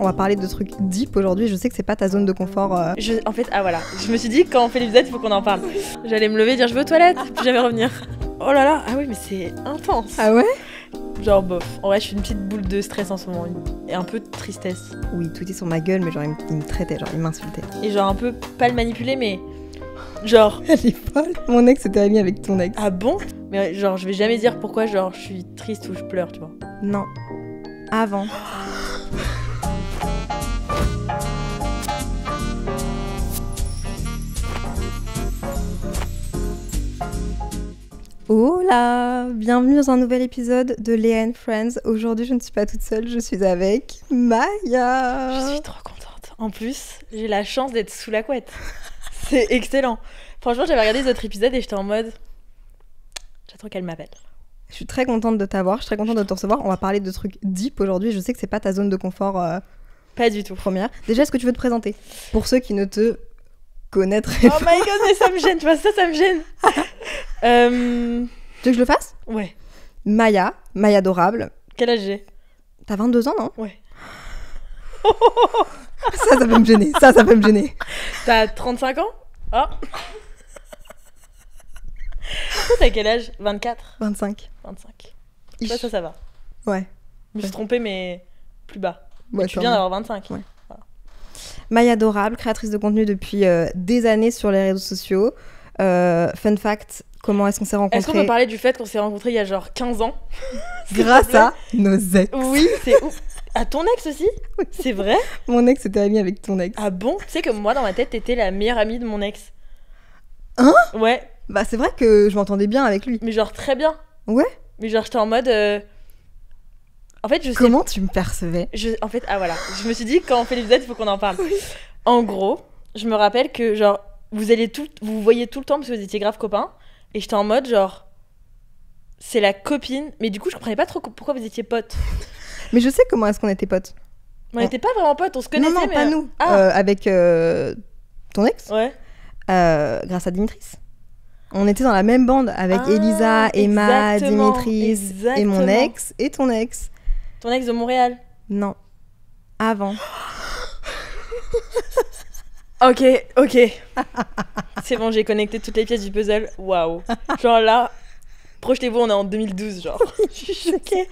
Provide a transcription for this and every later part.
On va parler de trucs deep aujourd'hui. Je sais que c'est pas ta zone de confort. En fait, voilà. Je me suis dit, quand on fait l'épisode, il faut qu'on en parle. J'allais me lever et dire je vais aux toilettes, puis jamais revenir. Oh là là, ah oui, mais c'est intense. Ah ouais? Genre bof. En vrai, je suis une petite boule de stress en ce moment. Et un peu de tristesse. Oui, tout est sur ma gueule, mais genre il me traitait, genre il m'insultait. Et genre un peu, pas le manipuler, mais genre... Elle est folle. Mon ex était ami avec ton ex. Ah bon? Mais genre, je vais jamais dire pourquoi genre je suis triste ou je pleure, tu vois. Non. Avant. Hola, bienvenue dans un nouvel épisode de Léa and Friends. Aujourd'hui, je ne suis pas toute seule, je suis avec Maya. Je suis trop contente. En plus, j'ai la chance d'être sous la couette. C'est excellent. Franchement, j'avais regardé les autres épisodes et j'étais en mode... J'attends qu'elle m'appelle. Je suis très contente de t'avoir, je suis très contente de te recevoir. On va parler de trucs deep aujourd'hui. Je sais que c'est pas ta zone de confort pas du tout. Première. Déjà, est-ce que tu veux te présenter? Pour ceux qui ne te connaîtraient pas. Oh my god, mais ça me gêne, tu vois, ça me gêne. Tu veux que je le fasse? Ouais. Maya adorable. Quel âge j'ai? T'as 22 ans, non? Ouais. Ça peut me gêner, ça peut me gêner. T'as 35 ans? Oh. Toi, t'as quel âge? 24? 25. 25. Ich. Ça va. Ouais. Je me suis trompée, mais plus bas. Ouais, tu viens d'avoir 25. Ouais. Voilà. Maya adorable, créatrice de contenu depuis des années sur les réseaux sociaux. Fun fact, comment est-ce qu'on s'est rencontrés? Est-ce qu'on peut parler du fait qu'on s'est rencontrés il y a genre 15 ans? Grâce à nos ex. Oui, c'est ouf. À ton ex aussi? Oui. C'est vrai? Mon ex était ami avec ton ex. Ah bon? Tu sais que moi, dans ma tête, t'étais la meilleure amie de mon ex. Hein? Ouais. Bah c'est vrai que je m'entendais bien avec lui. Mais genre très bien. Ouais? Mais genre j'étais en mode... En fait, je sais... Comment tu me percevais? En fait, voilà. Je me suis dit, quand on fait l'épisode, il faut qu'on en parle. Oui. En gros, je me rappelle que genre, vous voyez tout le temps parce que vous étiez grave copains. Et j'étais en mode genre... C'est la copine. Mais du coup, je comprenais pas trop pourquoi vous étiez potes. Mais je sais comment est-ce qu'on était potes. On n'était pas vraiment potes, on se connaissait. Non, mais... pas nous. Ah. Avec ton ex. Ouais. Grâce à Dimitris. On était dans la même bande avec Elisa, Emma, Dimitris et mon ex et ton ex. Ton ex de Montréal? Non. Avant. Ok. C'est bon, j'ai connecté toutes les pièces du puzzle. Waouh. Genre là, projetez-vous, on est en 2012, genre. Je suis choquée.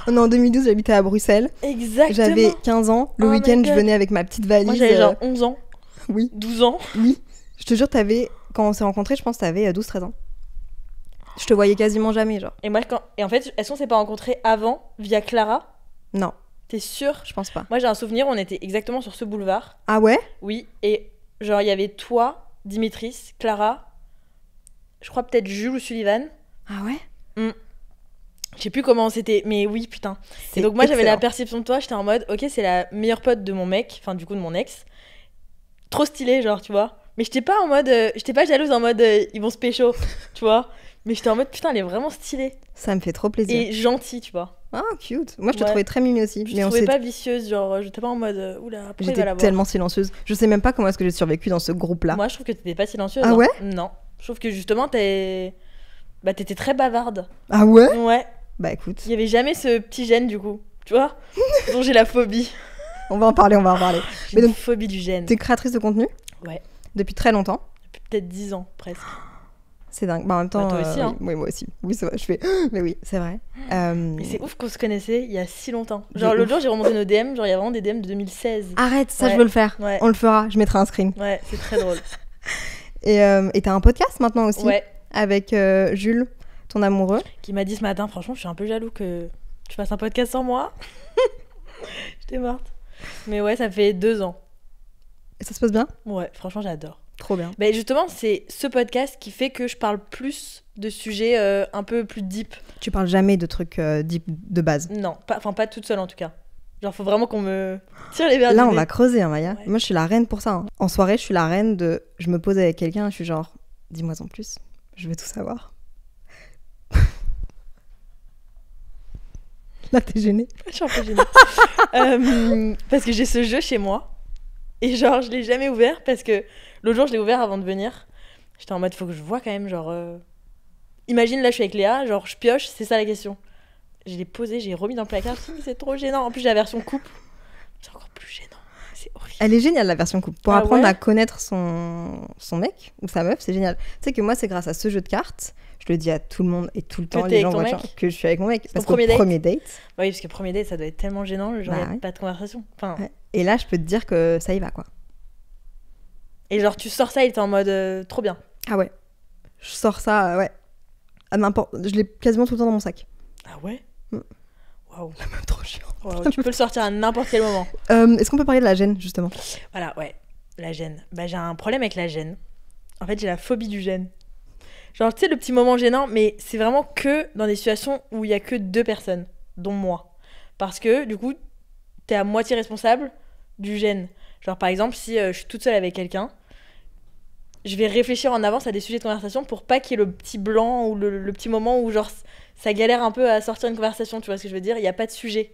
On est en 2012, j'habitais à Bruxelles. Exactement. J'avais 15 ans. Le week-end, je venais avec ma petite valise. Moi, j'avais genre 11 ans. Oui. 12 ans. Oui. Je te jure, quand on s'est rencontrés, je pense que t'avais 12-13 ans. Je te voyais quasiment jamais, genre. Et moi, en fait, est-ce qu'on s'est pas rencontrés avant, via Clara? Non. T'es sûre? Je pense pas. Moi, j'ai un souvenir, on était exactement sur ce boulevard. Ah ouais? Oui, et genre, il y avait toi, Dimitris, Clara, je crois peut-être Jules ou Sullivan. Ah ouais? Je sais plus comment c'était, mais oui, putain. Et donc moi, j'avais la perception de toi, j'étais en mode, ok, c'est la meilleure pote de mon mec, enfin du coup de mon ex. Trop stylé, genre, tu vois. Mais j'étais pas en mode, j'étais pas jalouse en mode, ils vont se pécho, tu vois. Mais j'étais en mode, putain, elle est vraiment stylée. Ça me fait trop plaisir. Et gentille, tu vois. Ah, cute. Moi, je te trouvais très mimée aussi. Je te trouvais pas vicieuse, genre, j'étais pas en mode, oula, pourquoi il va la J'étais voir. tellement silencieuse. Je sais même pas comment est-ce que j'ai survécu dans ce groupe-là. Moi, je trouve que t'étais pas silencieuse. Ah ouais? Non. Je trouve que justement, t'étais très bavarde. Ah ouais? Ouais. Bah écoute. Il y avait jamais ce petit gène, du coup. Tu vois? Dont j'ai la phobie. On va en parler. J'ai une phobie du gène. T'es créatrice de contenu? Ouais. Depuis très longtemps? Depuis peut-être 10 ans, presque. C'est dingue. Bah, en même temps, toi aussi, hein. Oui, moi aussi. Oui, c'est vrai. Je fais. Mais oui, c'est vrai. Mais c'est ouf qu'on se connaissait il y a si longtemps. Genre l'autre jour, j'ai remonté nos DM. Genre il y a vraiment des DM de 2016. Arrête, ça Ouais. je veux le faire. Ouais. On le fera. Je mettrai un screen. Ouais, c'est très drôle. Et t'as un podcast maintenant aussi. Ouais. Avec Jules, ton amoureux. Qui m'a dit ce matin, franchement, je suis un peu jaloux que tu fasses un podcast sans moi. J'étais morte. Mais ouais, ça fait 2 ans. Et ça se passe bien? Ouais, franchement, j'adore. Trop bien. Bah justement, c'est ce podcast qui fait que je parle plus de sujets un peu plus deep. Tu parles jamais de trucs deep de base? Non, pas toute seule en tout cas. Genre, faut vraiment qu'on me tire les verres Là, du on nez. va creuser, hein, Maya. Ouais. Moi, je suis la reine pour ça. Hein. En soirée, je suis la reine de... Je me pose avec quelqu'un, je suis genre, dis-moi en plus. Je veux tout savoir. Là, t'es gênée. Je suis un peu gênée. Parce que j'ai ce jeu chez moi. Et genre, je l'ai jamais ouvert parce que l'autre jour, je l'ai ouvert avant de venir. J'étais en mode, faut que je vois quand même, genre... Imagine, là, je suis avec Léa, genre, je pioche, c'est ça la question. Je l'ai posé, j'ai remis dans le placard, je me suis dit, mais c'est trop gênant. En plus, j'ai la version coupe. C'est encore Elle est géniale, la version couple. Pour apprendre à connaître son mec ou sa meuf, c'est génial. Tu sais que moi, c'est grâce à ce jeu de cartes, je le dis à tout le monde et tout le temps, les gens voient que je suis avec mon mec. Parce que premier date. Oui, parce que premier date, ça doit être tellement gênant, genre, il n'y a pas de conversation. Enfin... Ouais. Et là, je peux te dire que ça y va, quoi. Et genre, tu sors ça, il était en mode trop bien. Ah ouais. Je sors ça, ouais. À n'importe... Je l'ai quasiment tout le temps dans mon sac. Ah ouais. Waouh. La meuf trop chiante. Wow, tu peux le sortir à n'importe quel moment. Est-ce qu'on peut parler de la gêne, justement? Voilà, ouais. La gêne. Bah, j'ai un problème avec la gêne. En fait, j'ai la phobie du gêne. Genre, tu sais, le petit moment gênant, mais c'est vraiment que dans des situations où il y a que 2 personnes, dont moi. Parce que, du coup, t'es à moitié responsable du gêne. Genre, par exemple, si je suis toute seule avec quelqu'un, je vais réfléchir en avance à des sujets de conversation pour pas qu'il y ait le petit blanc ou le petit moment où, genre, ça galère un peu à sortir une conversation, tu vois ce que je veux dire? Il n'y a pas de sujet.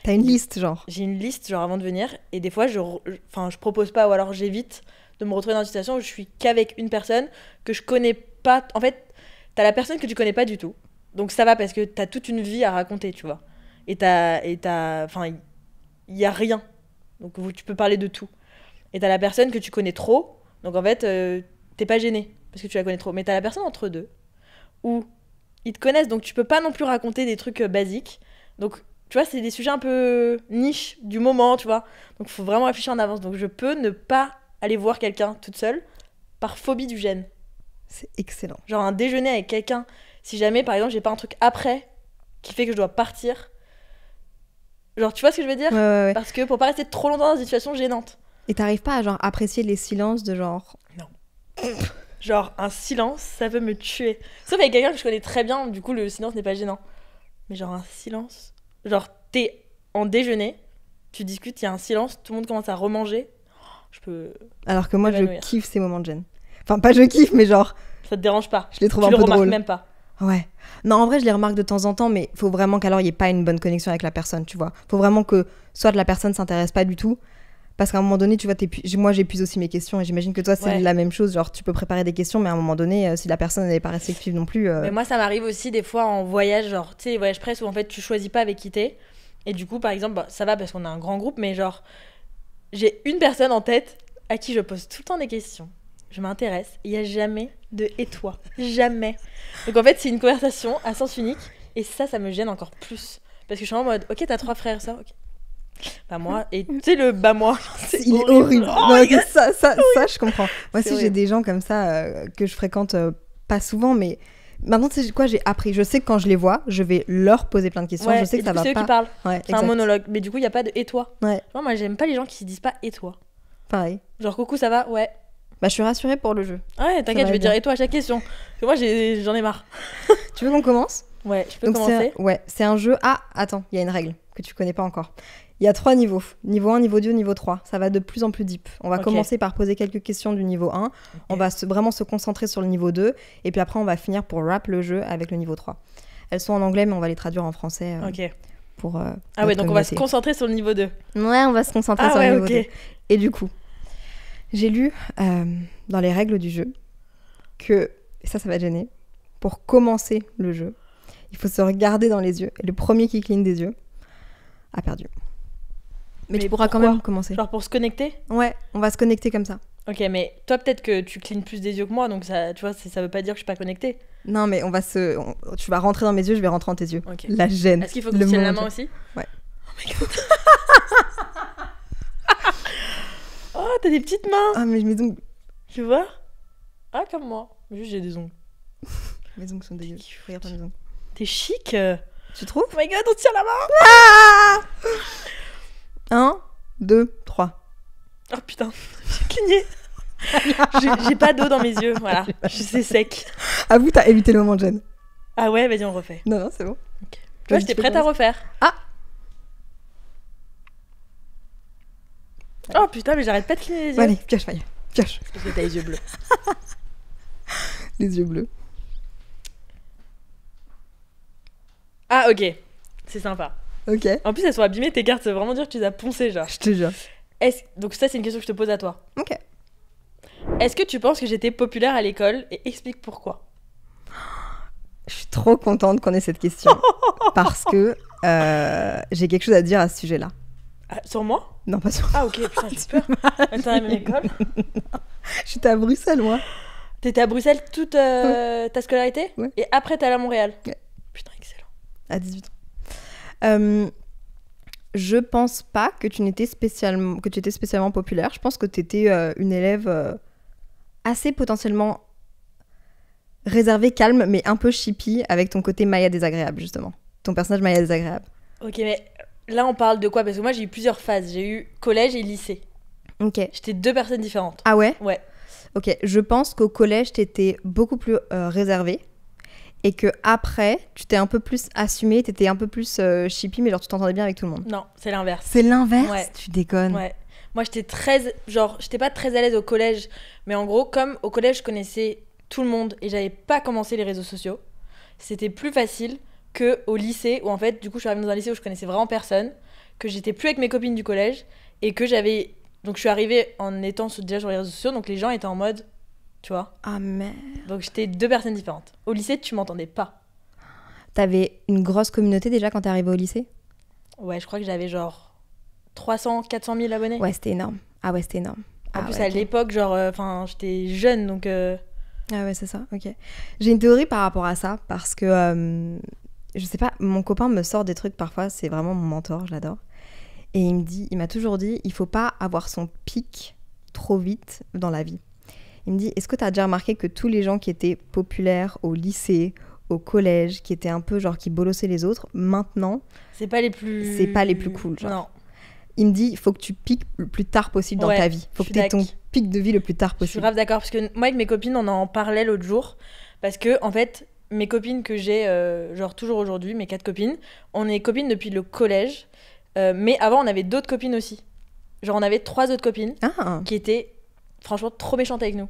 T'as une liste, genre? J'ai une liste, genre, avant de venir, et des fois, je propose pas, ou alors j'évite de me retrouver dans une situation où je suis qu'avec une personne que je connais pas. En fait, t'as la personne que tu connais pas du tout, donc ça va parce que t'as toute une vie à raconter, tu vois. Enfin, il y a rien, donc tu peux parler de tout. Et t'as la personne que tu connais trop, donc en fait, t'es pas gêné parce que tu la connais trop. Mais t'as la personne entre deux où ils te connaissent, donc tu peux pas non plus raconter des trucs basiques. Donc tu vois, c'est des sujets un peu niche du moment, tu vois. Donc il faut vraiment réfléchir en avance. Donc je peux ne pas aller voir quelqu'un toute seule par phobie du gêne. C'est excellent. Genre un déjeuner avec quelqu'un, si jamais par exemple j'ai pas un truc après qui fait que je dois partir. Genre tu vois ce que je veux dire? Ouais. Parce que pour pas rester trop longtemps dans une situation gênante. Et t'arrives pas à genre apprécier les silences de genre... Non. Genre un silence, ça peut me tuer. Sauf avec quelqu'un que je connais très bien, du coup le silence n'est pas gênant. Mais genre un silence... Genre t'es en déjeuner, tu discutes, il y a un silence, tout le monde commence à remanger. Je peux... Alors que moi je kiffe ces moments de gêne. Enfin pas je kiffe, mais genre... Ça te dérange pas? Je les trouve un peu drôles. Tu le remarques même pas? Ouais. Non, en vrai, je les remarque de temps en temps, mais faut vraiment qu'alors il n'y ait pas une bonne connexion avec la personne, tu vois. Faut vraiment que soit la personne s'intéresse pas du tout, parce qu'à un moment donné, tu vois, moi j'épuise aussi mes questions, et j'imagine que toi c'est la même chose, genre tu peux préparer des questions, mais à un moment donné, si la personne n'est pas réceptive non plus... Mais moi ça m'arrive aussi des fois en voyage, genre, tu sais, les voyages presse où en fait tu choisis pas avec qui t'es, et du coup, par exemple, bah, ça va parce qu'on a un grand groupe, mais genre, j'ai une personne en tête à qui je pose tout le temps des questions. Je m'intéresse, il n'y a jamais de « et toi ?» Jamais. Donc en fait, c'est une conversation à sens unique, et ça me gêne encore plus. Parce que je suis en mode « Ok, t'as 3 frères, ça, ok. » Bah moi, et tu sais le « bah moi », il est horrible. Non, ça, je comprends. Moi aussi, j'ai des gens comme ça que je fréquente pas souvent, mais maintenant, tu sais quoi, j'ai appris. Je sais que quand je les vois, je vais leur poser plein de questions. Je sais que ça va pas. C'est eux qui parlent. Ouais, c'est un monologue. Mais du coup, il n'y a pas de « et toi ». Ouais. Genre, moi, j'aime pas les gens qui se disent pas « et toi ». Pareil. Genre « coucou, ça va ?» Ouais. Bah, je suis rassurée pour le jeu. Ouais, t'inquiète, je vais dire « et toi » à chaque question. Parce que moi, j'en ai marre. Tu veux qu'on commence? Ouais, je peux commencer. C'est un jeu... Ah, attends, il y a une règle que tu connais pas encore. Il y a 3 niveaux. Niveau 1, niveau 2, niveau 3. Ça va de plus en plus deep. On va commencer par poser quelques questions du niveau 1. On va vraiment se concentrer sur le niveau 2. Et puis après, on va finir pour wrap le jeu avec le niveau 3. Elles sont en anglais, mais on va les traduire en français. Pour, ah ouais, donc on va se concentrer sur le niveau 2. Ouais, on va se concentrer sur le niveau 2. Et du coup, j'ai lu dans les règles du jeu que, et ça va gêner, pour commencer le jeu, il faut se regarder dans les yeux. Et le premier qui cligne des yeux a perdu. Mais tu pourras quand même commencer. Genre pour se connecter? Ouais, on va se connecter comme ça. Ok, mais toi peut-être que tu clignes plus des yeux que moi, donc ça, tu vois, ça veut pas dire que je suis pas connectée. Non, mais tu vas rentrer dans mes yeux, je vais rentrer dans tes yeux. Okay. La gêne. Est-ce qu'il faut que tu tiennes la main aussi? Ouais. Oh my god. Oh, t'as des petites mains. Ah, mais mes ongles. Tu vois? Ah, comme moi. Juste j'ai des ongles. Mes ongles sont dégueux. Regarde pas mes ongles. T'es chic. Tu trouves? Oh my god, on tient la main. Ah 1, 2, 3. Oh putain, j'ai cligné. J'ai pas d'eau dans mes yeux, voilà. C'est sec. Avoue, t'as évité le moment de gêne. Ah ouais, vas-y, on refait. Non, c'est bon. Okay. Tu vois, j'étais prête à refaire. Ah Oh putain, mais j'arrête pas de cligner les yeux. Allez, pioche, Faya. Pioche. Parce que t'as les yeux bleus. Les yeux bleus. Ah, ok. C'est sympa. Ok. En plus, elles sont abîmées, tes cartes, ça veut vraiment dire que tu les as poncées, genre. Je te jure. Donc ça, c'est une question que je te pose à toi. Ok. Est-ce que tu penses que j'étais populaire à l'école et explique pourquoi? Je suis trop contente qu'on ait cette question parce que j'ai quelque chose à dire à ce sujet-là. Ah, sur moi? Non, pas sur Ah, ok, putain, j'ai peur. T'es à la même école? J'étais à Bruxelles, moi. T'étais à Bruxelles toute ta scolarité? Ouais. Et après, t'es allé à Montréal? Ouais. Putain, excellent. À 18 ans. Je pense pas que tu étais spécialement populaire. Je pense que tu étais une élève assez potentiellement réservée, calme, mais un peu chippie avec ton côté Maya désagréable, justement. Ton personnage Maya désagréable. Ok, mais là, on parle de quoi? Parce que moi, j'ai eu plusieurs phases. J'ai eu collège et lycée. Ok. J'étais 2 personnes différentes. Ah ouais? Ouais. Ok, je pense qu'au collège, t'étais beaucoup plus réservée. Et que après, tu t'es un peu plus assumée, t'étais un peu plus chippie, mais genre tu t'entendais bien avec tout le monde. Non, c'est l'inverse. C'est l'inverse? Ouais. Tu déconnes. Ouais. Moi, j'étais pas très à l'aise au collège, mais en gros, comme au collège, je connaissais tout le monde et j'avais pas commencé les réseaux sociaux, c'était plus facile que au lycée, où en fait, du coup, je suis arrivée dans un lycée où je connaissais vraiment personne, que j'étais plus avec mes copines du collège et que j'avais. Donc, je suis arrivée en étant déjà sur les réseaux sociaux, donc les gens étaient en mode. Tu vois? Ah merde. Donc j'étais 2 personnes différentes. Au lycée, tu m'entendais pas. T'avais une grosse communauté déjà quand t'es arrivée au lycée? Ouais, je crois que j'avais genre 300, 400 000 abonnés. Ouais, c'était énorme. Ah ouais, c'était énorme. En Ah plus, ouais, à ok. l'époque, genre, j'étais jeune, donc... Ah ouais, c'est ça, ok. J'ai une théorie par rapport à ça, parce que, je sais pas, mon copain me sort des trucs parfois, c'est vraiment mon mentor, je l'adore. Et il m'a toujours dit, il faut pas avoir son pic trop vite dans la vie. Il me dit, est-ce que tu as déjà remarqué que tous les gens qui étaient populaires au lycée, au collège, qui étaient un peu genre qui bolossaient les autres, maintenant, c'est pas les plus cool, genre. Non. Il me dit, il faut que tu piques le plus tard possible dans ta vie. Il faut que tu aies ton pic de vie le plus tard Je suis possible. grave d'accord, parce que moi, avec mes copines, on en parlait l'autre jour, parce que, en fait, mes copines que j'ai, genre toujours aujourd'hui, mes 4 copines, on est copines depuis le collège, mais avant, on avait d'autres copines aussi. Genre, on avait 3 autres copines qui étaient franchement trop méchantes avec nous.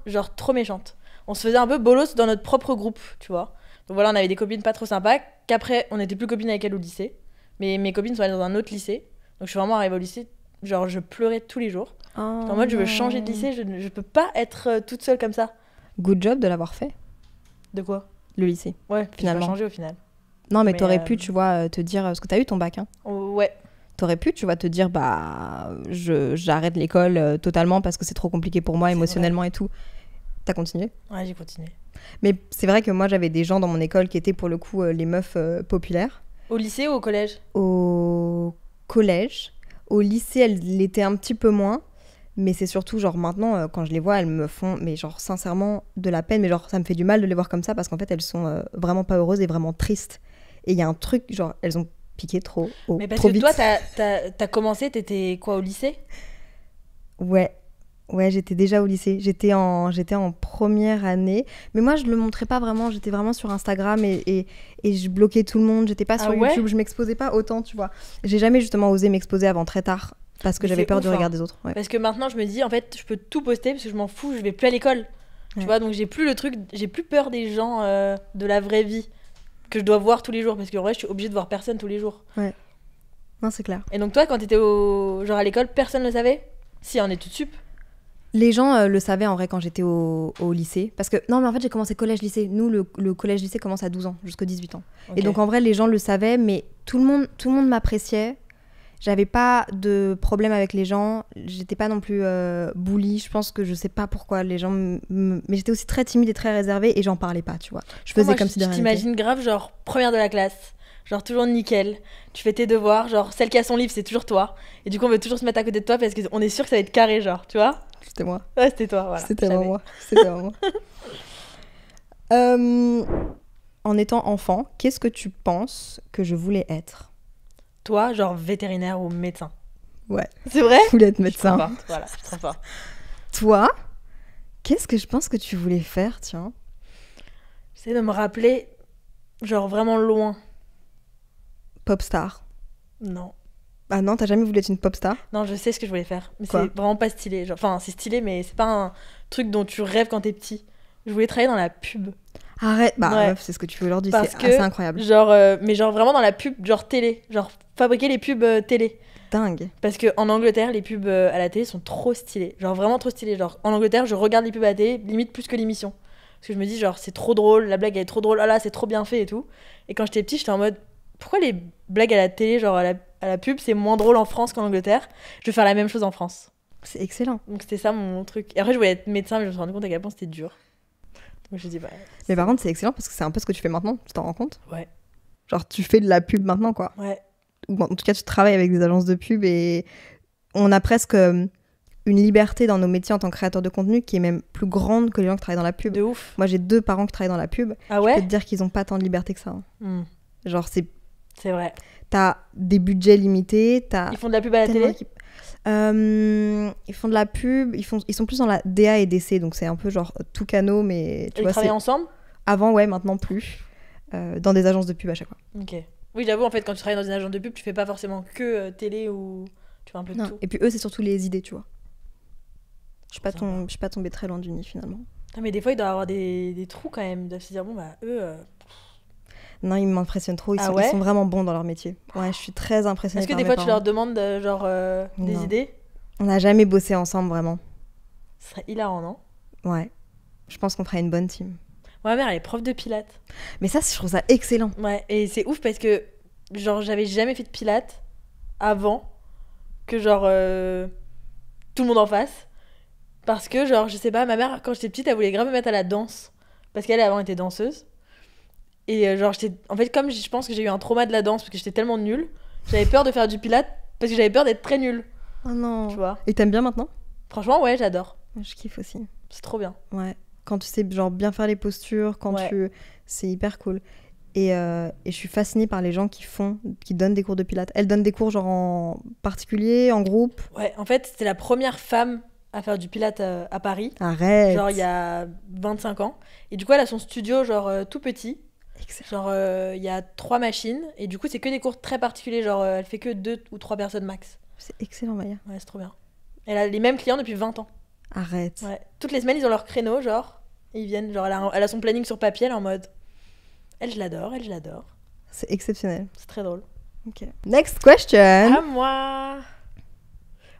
Genre trop méchantes. On se faisait un peu bolos dans notre propre groupe, tu vois. Donc voilà, on avait des copines pas trop sympas, qu'après on était plus copines avec elles au lycée. Mais mes copines sont allées dans un autre lycée. Donc je suis vraiment arrivée au lycée, genre je pleurais tous les jours. En mode je veux changer de lycée, je peux pas être toute seule comme ça. Good job de l'avoir fait. De quoi? Le lycée. Ouais, finalement. Changé au final. Non mais t'aurais pu, tu vois, te dire, parce que t'as eu ton bac, hein. Ouais. T'aurais pu, tu vois, te dire, bah, j'arrête l'école totalement parce que c'est trop compliqué pour moi émotionnellement et tout. T'as continué? Ouais, j'ai continué. Mais c'est vrai que moi, j'avais des gens dans mon école qui étaient pour le coup les meufs populaires. Au lycée ou au collège? Au collège. Au lycée, elles l'étaient un petit peu moins. Mais c'est surtout, genre, maintenant, quand je les vois, elles me font, mais genre, sincèrement, de la peine. Mais genre, ça me fait du mal de les voir comme ça parce qu'en fait, elles sont vraiment pas heureuses et vraiment tristes. Et il y a un truc, genre, elles ont piqué trop haut, mais parce trop que vite. toi, t'as commencé, t'étais quoi, au lycée? Ouais, j'étais déjà au lycée. J'étais en première année. Mais moi, je le montrais pas vraiment. J'étais vraiment sur Instagram et je bloquais tout le monde. J'étais pas sur YouTube. Je m'exposais pas autant, tu vois. J'ai jamais justement osé m'exposer avant très tard parce que j'avais peur du regard des autres. Ouais. Parce que maintenant, je me dis, en fait, je peux tout poster parce que je m'en fous, je vais plus à l'école. Tu vois, donc j'ai plus peur des gens de la vraie vie que je dois voir tous les jours parce qu'en vrai, je suis obligée de voir personne tous les jours. Ouais. Non, c'est clair. Et donc toi, quand t'étais genre à l'école, personne le savait? Si, en études sup. Les gens le savaient en vrai quand j'étais au lycée. Parce que, non, mais en fait, j'ai commencé collège-lycée. Nous, le collège-lycée commence à 12 ans, jusqu'à 18 ans. Okay. Et donc, en vrai, les gens le savaient, mais tout le monde m'appréciait. J'avais pas de problème avec les gens. J'étais pas non plus bully. Je pense que je sais pas pourquoi les gens... Mais j'étais aussi très timide et très réservée et j'en parlais pas, tu vois. Je faisais comme si de rien n'était. Je t'imagine grave, genre, première de la classe. Genre toujours nickel, tu fais tes devoirs, genre celle qui a son livre c'est toujours toi. Et du coup on veut toujours se mettre à côté de toi parce qu'on est sûr que ça va être carré, genre, tu vois. C'était moi. Ouais, c'était toi, voilà. C'était vraiment moi. En étant enfant, qu'est-ce que tu penses que je voulais être? Toi, genre vétérinaire ou médecin? Ouais. C'est vrai? Je voulais être médecin. Voilà, je suis trop forte. Toi, qu'est-ce que je pense que tu voulais faire, tiens? J'essaie de me rappeler, genre vraiment loin. Pop star. Non. Ah non, t'as jamais voulu être une pop star? Non, je sais ce que je voulais faire, mais Quoi? c'est vraiment pas stylé. Genre, enfin, c'est stylé, mais c'est pas un truc dont tu rêves quand t'es petit. Je voulais travailler dans la pub. Arrête, bah ouais. Meuf, c'est ce que tu veux aujourd'hui, c'est assez incroyable. Genre, mais genre vraiment dans la pub, genre télé, genre fabriquer les pubs télé. Dingue. Parce qu'en Angleterre, les pubs à la télé sont trop stylées, genre vraiment trop stylées. Genre en Angleterre, je regarde les pubs à la télé, limite plus que l'émission. Parce que je me dis, genre, c'est trop drôle, la blague elle est trop drôle, ah là, c'est trop bien fait et tout. Et quand j'étais petit, j'étais en mode, pourquoi les blagues à la télé, genre à la pub, c'est moins drôle en France qu'en Angleterre. Je vais faire la même chose en France. C'est excellent. Donc c'était ça mon truc. Et après, je voulais être médecin, mais je me suis rendu compte à quel point c'était dur. Donc j'ai dit, bah. Mais par contre, c'est excellent parce que c'est un peu ce que tu fais maintenant, tu t'en rends compte? Ouais. Genre, tu fais de la pub maintenant, quoi. Ouais. Ou en tout cas, tu travailles avec des agences de pub et on a presque une liberté dans nos métiers en tant que créateur de contenu qui est même plus grande que les gens qui travaillent dans la pub. De ouf. Moi, j'ai 2 parents qui travaillent dans la pub. Ah ouais? Je peux te dire qu'ils ont pas tant de liberté que ça. Hein. Genre, c'est vrai. T'as des budgets limités. Ils font de la pub à la télé? Ils font de la pub. Ils sont plus dans la DA et DC, donc c'est un peu genre tout canot, mais tu vois. Ils travaillent ensemble? Avant, ouais, maintenant plus. Dans des agences de pub à chaque fois. Ok. Oui, j'avoue, en fait, quand tu travailles dans une agence de pub, tu fais pas forcément que télé ou tu fais un peu de tout. Et puis eux, c'est surtout les idées, tu vois. Je suis pas tombée très loin du nid finalement. Non, mais des fois, il doit y avoir des trous quand même. Ils doivent se dire, bon, bah, eux. Non, ils m'impressionnent trop. Ils sont vraiment bons dans leur métier. Ouais, je suis très impressionnée. Est-ce que des fois, tu leur demandes des idées? On n'a jamais bossé ensemble, vraiment. Ce serait hilarant, non? Ouais. Je pense qu'on ferait une bonne team. Ma mère, elle est prof de pilates. Mais ça, je trouve ça excellent. Ouais, et c'est ouf parce que, genre, j'avais jamais fait de pilates avant que, genre, tout le monde en fasse. Parce que, genre, je sais pas, ma mère, quand j'étais petite, elle voulait grave me mettre à la danse. Parce qu'elle, avant, était danseuse. Et, genre, en fait, comme je pense que j'ai eu un trauma de la danse parce que j'étais tellement nulle, j'avais peur de faire du pilates parce que j'avais peur d'être très nulle. Oh non. Tu vois? Et t'aimes bien maintenant? Franchement, ouais, j'adore. Je kiffe aussi. C'est trop bien. Ouais. Quand tu sais, genre, bien faire les postures, c'est hyper cool. Et je suis fascinée par les gens qui donnent des cours de pilates. Elle donne des cours, genre, en particulier, en groupe? Ouais, en fait, c'était la première femme à faire du pilates à Paris. Arrête! Genre, il y a 25 ans. Et du coup, elle a son studio, genre, tout petit. Excellent. Genre, il y a 3 machines. Et du coup, c'est que des cours très particuliers. Genre, elle fait que 2 ou 3 personnes max. C'est excellent, Maya. Ouais, c'est trop bien. Elle a les mêmes clients depuis 20 ans. Arrête. Ouais. Toutes les semaines, ils ont leur créneau, genre. Et ils viennent. Genre, elle a son planning sur papier, elle est en mode. Elle, je l'adore. C'est exceptionnel. C'est très drôle. Ok. Next question. À moi.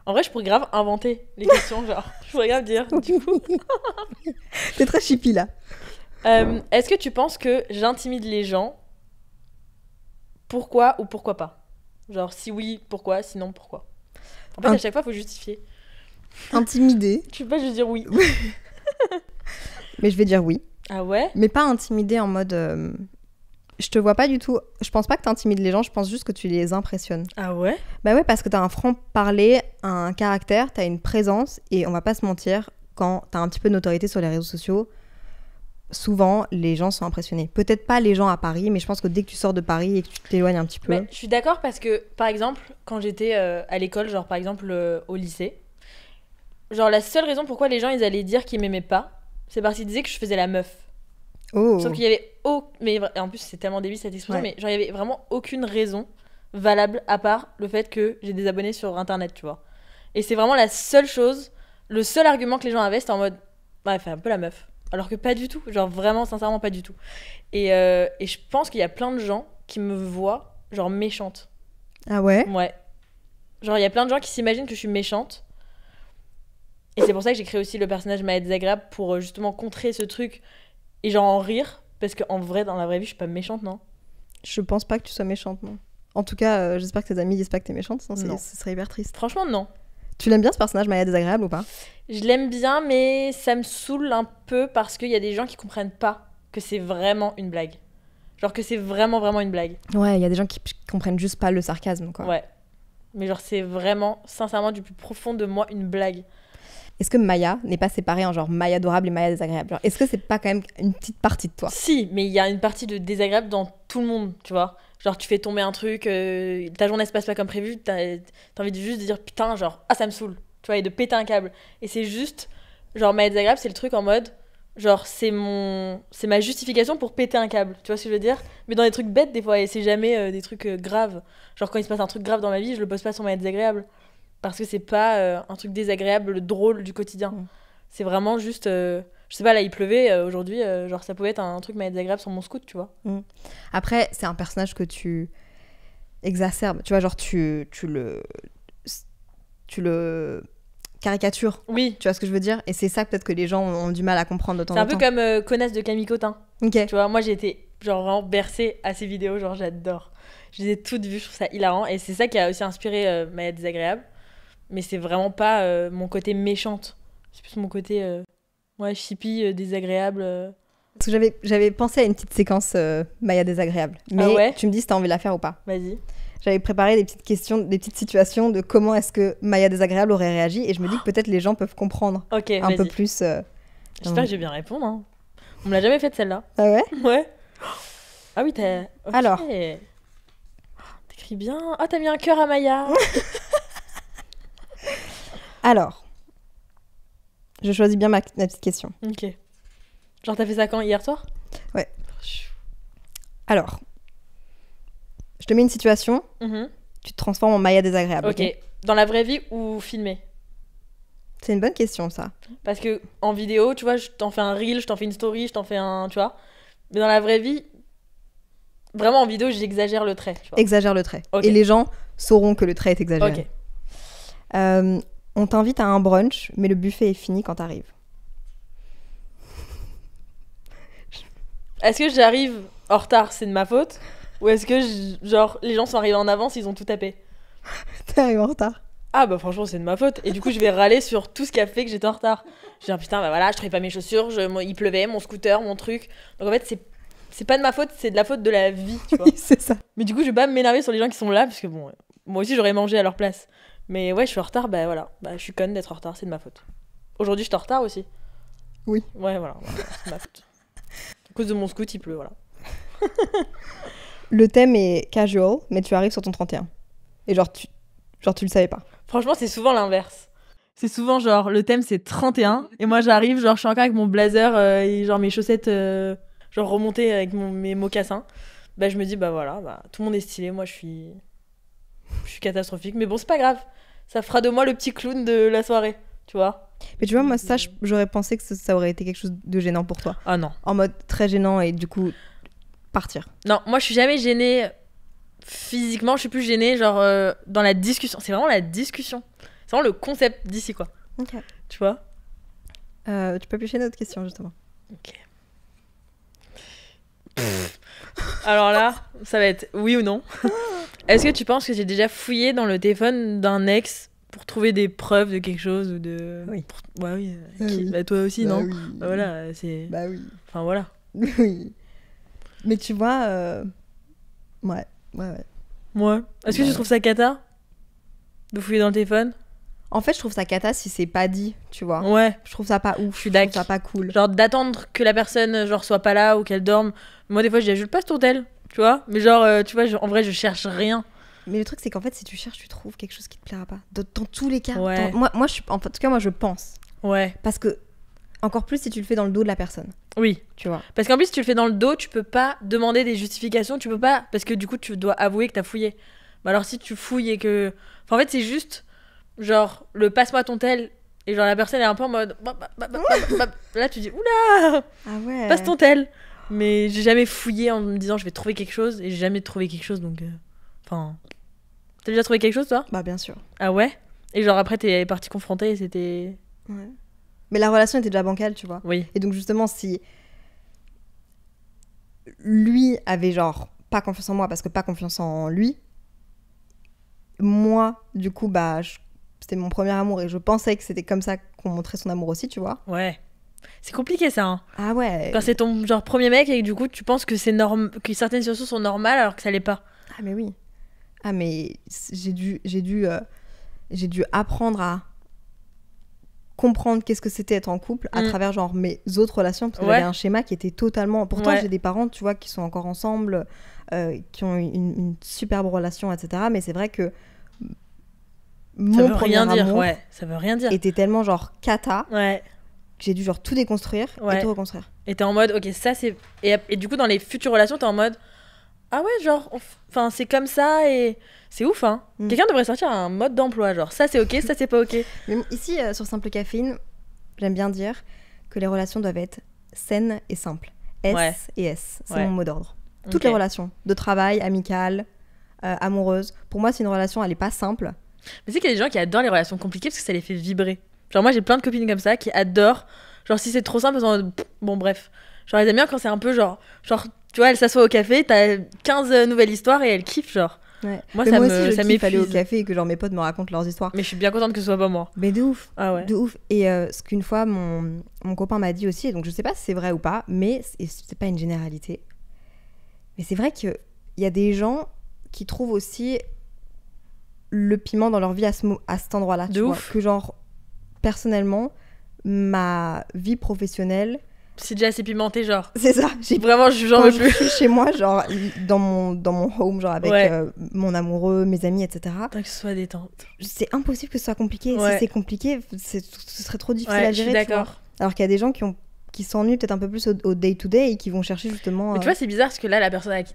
En vrai, je pourrais grave inventer les questions, genre. Je pourrais grave dire, du coup. T'es très chippie, là. Est-ce que tu penses que j'intimide les gens? Pourquoi ou pourquoi pas? Genre, si oui, pourquoi? Sinon, pourquoi? En fait, à chaque fois, il faut justifier. Intimider. Tu peux pas juste dire oui. Mais je vais dire oui. Ah ouais? Mais pas intimider en mode... Je te vois pas du tout... Je pense pas que t'intimides les gens, je pense juste que tu les impressionnes. Ah ouais? Bah ouais, parce que t'as un franc-parler, un caractère, t'as une présence, et on va pas se mentir, quand t'as un petit peu de notoriété sur les réseaux sociaux, souvent, les gens sont impressionnés. Peut-être pas les gens à Paris, mais je pense que dès que tu sors de Paris et que tu t'éloignes un petit peu... Mais je suis d'accord parce que, par exemple, quand j'étais à l'école, genre par exemple au lycée, genre la seule raison pourquoi les gens ils allaient dire qu'ils m'aimaient pas, c'est parce qu'ils disaient que je faisais la meuf. Oh. Sauf qu'il y avait mais en plus c'est tellement débile cette expression, mais genre il y avait vraiment aucune raison valable à part le fait que j'ai des abonnés sur internet, tu vois. Et c'est vraiment la seule chose, le seul argument que les gens avaient, c'était en mode ouais, fait un peu la meuf. Alors que pas du tout, genre vraiment sincèrement pas du tout. Et je pense qu'il y a plein de gens qui me voient genre méchante. Ah ouais? Ouais. Genre il y a plein de gens qui s'imaginent que je suis méchante. Et c'est pour ça que j'ai créé aussi le personnage Maya désagréable pour justement contrer ce truc et genre en rire. Parce qu'en vrai, dans la vraie vie, je suis pas méchante, non? Je pense pas que tu sois méchante, non. En tout cas, j'espère que tes amis disent pas que t'es méchante, sinon ce serait hyper triste. Franchement, non. Tu l'aimes bien ce personnage Maya désagréable ou pas? Je l'aime bien, mais ça me saoule un peu parce qu'il y a des gens qui comprennent pas que c'est vraiment une blague. Genre que c'est vraiment, vraiment une blague. Ouais, il y a des gens qui comprennent juste pas le sarcasme, quoi. Ouais. Mais genre, c'est vraiment, sincèrement, du plus profond de moi, une blague. Est-ce que Maya n'est pas séparée en genre Maya adorable et Maya désagréable? Genre, est-ce que c'est pas quand même une petite partie de toi? Si, mais il y a une partie de désagréable dans tout le monde, tu vois. Genre, tu fais tomber un truc, ta journée se passe pas comme prévu, t'as envie de juste de dire putain, genre, ah, ça me saoule, tu vois, et de péter un câble. Et c'est juste, genre, Maya désagréable, c'est le truc en mode, genre, c'est ma justification pour péter un câble, tu vois ce que je veux dire? Mais dans des trucs bêtes, des fois, et c'est jamais des trucs graves. Genre, quand il se passe un truc grave dans ma vie, je le pose pas sur Maya désagréable. Parce que c'est pas un truc désagréable, drôle du quotidien. C'est vraiment juste... je sais pas, là, il pleuvait aujourd'hui. Genre, ça pouvait être un truc désagréable sur mon scoot, tu vois. Après, c'est un personnage que tu exacerbes. Tu vois, genre, tu le caricatures. Oui. Tu vois ce que je veux dire? Et c'est ça peut-être que les gens ont du mal à comprendre de temps en temps. C'est un peu comme Connasse de Camille Cotin. Ok. Tu vois, moi, j'ai été genre vraiment bercée à ces vidéos. Genre, j'adore. Je les ai toutes vues, je trouve ça hilarant. Et c'est ça qui a aussi inspiré Maya Désagréable. Mais c'est vraiment pas mon côté méchante. C'est plus mon côté chippie, désagréable. Parce que j'avais pensé à une petite séquence Maya Désagréable. Mais tu me dis si t'as envie de la faire ou pas. Vas-y. J'avais préparé des petites questions, des petites situations de comment est-ce que Maya Désagréable aurait réagi. Et je me dis que peut-être les gens peuvent comprendre un peu plus. J'espère que je vais bien répondre. Hein. On me l'a jamais faite celle-là. Ah ouais? Ouais. Ah oui, t'as... Okay. Alors. T'écris bien. Ah, t'as mis un cœur à Maya. Alors. Je choisis bien ma petite question. Ok. Genre, t'as fait ça quand? Hier soir? Ouais. Alors. Je te mets une situation. Tu te transformes en Maya Désagréable. Ok. Dans la vraie vie ou filmé? C'est une bonne question, ça. Parce que en vidéo, tu vois, je t'en fais un reel, je t'en fais une story, je t'en fais un... Tu vois. Mais dans la vraie vie, vraiment en vidéo, j'exagère le trait. Tu vois. Exagère le trait. Okay. Et les gens sauront que le trait est exagéré. Ok. On t'invite à un brunch, mais le buffet est fini quand t'arrives. Est-ce que j'arrive en retard, c'est de ma faute? Ou est-ce que, genre, les gens sont arrivés en avance, ils ont tout tapé? T'arrives en retard. Ah bah franchement, c'est de ma faute. Et du coup, je vais râler sur tout ce qui a fait que j'étais en retard. Je vais dire, putain, bah voilà, je trouvais pas mes chaussures, il pleuvait, mon scooter, mon truc. Donc en fait, c'est pas de ma faute, c'est de la faute de la vie, tu vois. Oui, c'est ça. Mais du coup, je vais pas m'énerver sur les gens qui sont là, parce que bon, moi aussi, j'aurais mangé à leur place. Mais ouais, je suis en retard, bah voilà. Bah, je suis conne d'être en retard, c'est de ma faute. Aujourd'hui, je suis en retard aussi. Oui. Ouais, voilà, c'est de ma faute. À cause de mon scoot, il pleut, voilà. Le thème est casual, mais tu arrives sur ton 31. Et genre, tu le savais pas. Franchement, c'est souvent l'inverse. C'est souvent genre, le thème c'est 31, et moi j'arrive, genre je suis encore avec mon blazer et genre mes chaussettes genre remontées avec mes mocassins. Bah je me dis, bah voilà, bah, tout le monde est stylé, moi je suis catastrophique. Mais bon, c'est pas grave, ça fera de moi le petit clown de la soirée, tu vois. Mais tu vois, moi ça, j'aurais pensé que ça aurait été quelque chose de gênant pour toi. Ah non. En mode très gênant et du coup, partir. Non, moi je suis jamais gênée physiquement, je suis plus gênée genre dans la discussion. C'est vraiment la discussion. C'est vraiment le concept d'ici, quoi. Ok. Tu vois. Tu peux piocher notre question, justement. Ok. Alors là, ça va être oui ou non. Est-ce que tu penses que j'ai déjà fouillé dans le téléphone d'un ex pour trouver des preuves de quelque chose ou de... Oui. Ouais, oui. Oui. Bah, toi aussi, bah, non oui. Bah, voilà, c'est... Bah oui. Enfin, voilà. Oui. Mais tu vois... Ouais. Ouais. Est-ce que tu trouves ça cata de fouiller dans le téléphone? En fait, je trouve ça cata si c'est pas dit, tu vois. Ouais. Je trouve ça pas ouf. Je suis d'accord. Je trouve ça pas cool. Genre d'attendre que la personne genre soit pas là ou qu'elle dorme. Moi, des fois, je dis, je passe ton tel, tu vois. Mais genre, tu vois, en vrai, je cherche rien. Mais le truc, c'est qu'en fait, si tu cherches, tu trouves quelque chose qui te plaira pas. Dans tous les cas. Ouais. Moi, en tout cas, moi, je pense. Ouais. Parce que, encore plus si tu le fais dans le dos de la personne. Oui. Tu vois. Parce qu'en plus, si tu le fais dans le dos, tu peux pas demander des justifications. Tu peux pas. Parce que du coup, tu dois avouer que t'as fouillé. Mais alors, si tu fouilles et que. Enfin, en fait, c'est juste. Genre, le passe-moi ton tel. Et genre, la personne est un peu en mode. Là, tu dis, oula! Ah ouais. Passe ton tel. Mais j'ai jamais fouillé en me disant, je vais trouver quelque chose. Et j'ai jamais trouvé quelque chose, donc. Enfin. T'as déjà trouvé quelque chose, toi? Bah, bien sûr. Ah ouais? Et genre, après, t'es partie confrontée et c'était. Ouais. Mais la relation était déjà bancale, tu vois. Oui. Et donc, justement, si lui avait genre pas confiance en moi parce que pas confiance en lui, moi, du coup, bah, c'était mon premier amour et je pensais que c'était comme ça qu'on montrait son amour aussi, tu vois. Ouais. C'est compliqué, ça, hein. Ah ouais. Quand c'est ton genre premier mec et que du coup, tu penses que c'est que certaines situations sont normales alors que ça l'est pas. Ah, mais oui. Ah, mais j'ai dû apprendre à comprendre qu'est-ce que c'était être en couple à travers genre mes autres relations parce que j'avais un schéma qui était totalement... Pourtant, j'ai des parents, tu vois, qui sont encore ensemble, qui ont une superbe relation, etc. Mais c'est vrai que mon premier amour ça veut rien dire. Était tellement genre cata que j'ai dû genre tout déconstruire et tout reconstruire. Et t'es en mode, ok, ça c'est... Et du coup, dans les futures relations, t'es en mode... Ah ouais, genre, enfin, c'est comme ça et c'est ouf, hein. Quelqu'un devrait sortir un mode d'emploi, genre, ça c'est ok, ça c'est pas ok. Mais ici, sur Simple Caféine, j'aime bien dire que les relations doivent être saines et simples. S et S, c'est mon mot d'ordre. Toutes les relations, de travail, amicales, amoureuses. Pour moi, si une relation, elle est pas simple. Mais c'est qu'il y a des gens qui adorent les relations compliquées parce que ça les fait vibrer. Genre, moi, j'ai plein de copines comme ça qui adorent. Genre, si c'est trop simple, bon, bref. Genre, elles aiment bien quand c'est un peu genre Tu vois, elle s'assoit au café, t'as 15 nouvelles histoires et elle kiffe, genre. Ouais. Moi, mais ça moi me, aussi, ça je kiffe aller au m'épuise. café et que genre mes potes me racontent leurs histoires. Mais je suis bien contente que ce soit pas moi. Mais de ouf. Ah ouais. De ouf. Et ce qu'une fois, mon copain m'a dit aussi, et donc je sais pas si c'est vrai ou pas, mais c'est pas une généralité. Mais c'est vrai qu'il y a des gens qui trouvent aussi le piment dans leur vie à cet endroit-là. Tu vois, que genre, personnellement, ma vie professionnelle... C'est déjà assez pimenté, genre. C'est ça. Vraiment, j'en veux plus. Je suis chez moi, genre, dans mon home, genre, avec mon amoureux, mes amis, etc. Tant que ce soit détente. C'est impossible que ce soit compliqué. Si c'est compliqué, ce serait trop difficile à gérer. Je suis d'accord. Alors qu'il y a des gens qui s'ennuient peut-être un peu plus au day-to-day et qui vont chercher justement... Mais tu vois, c'est bizarre parce que là, la personne avec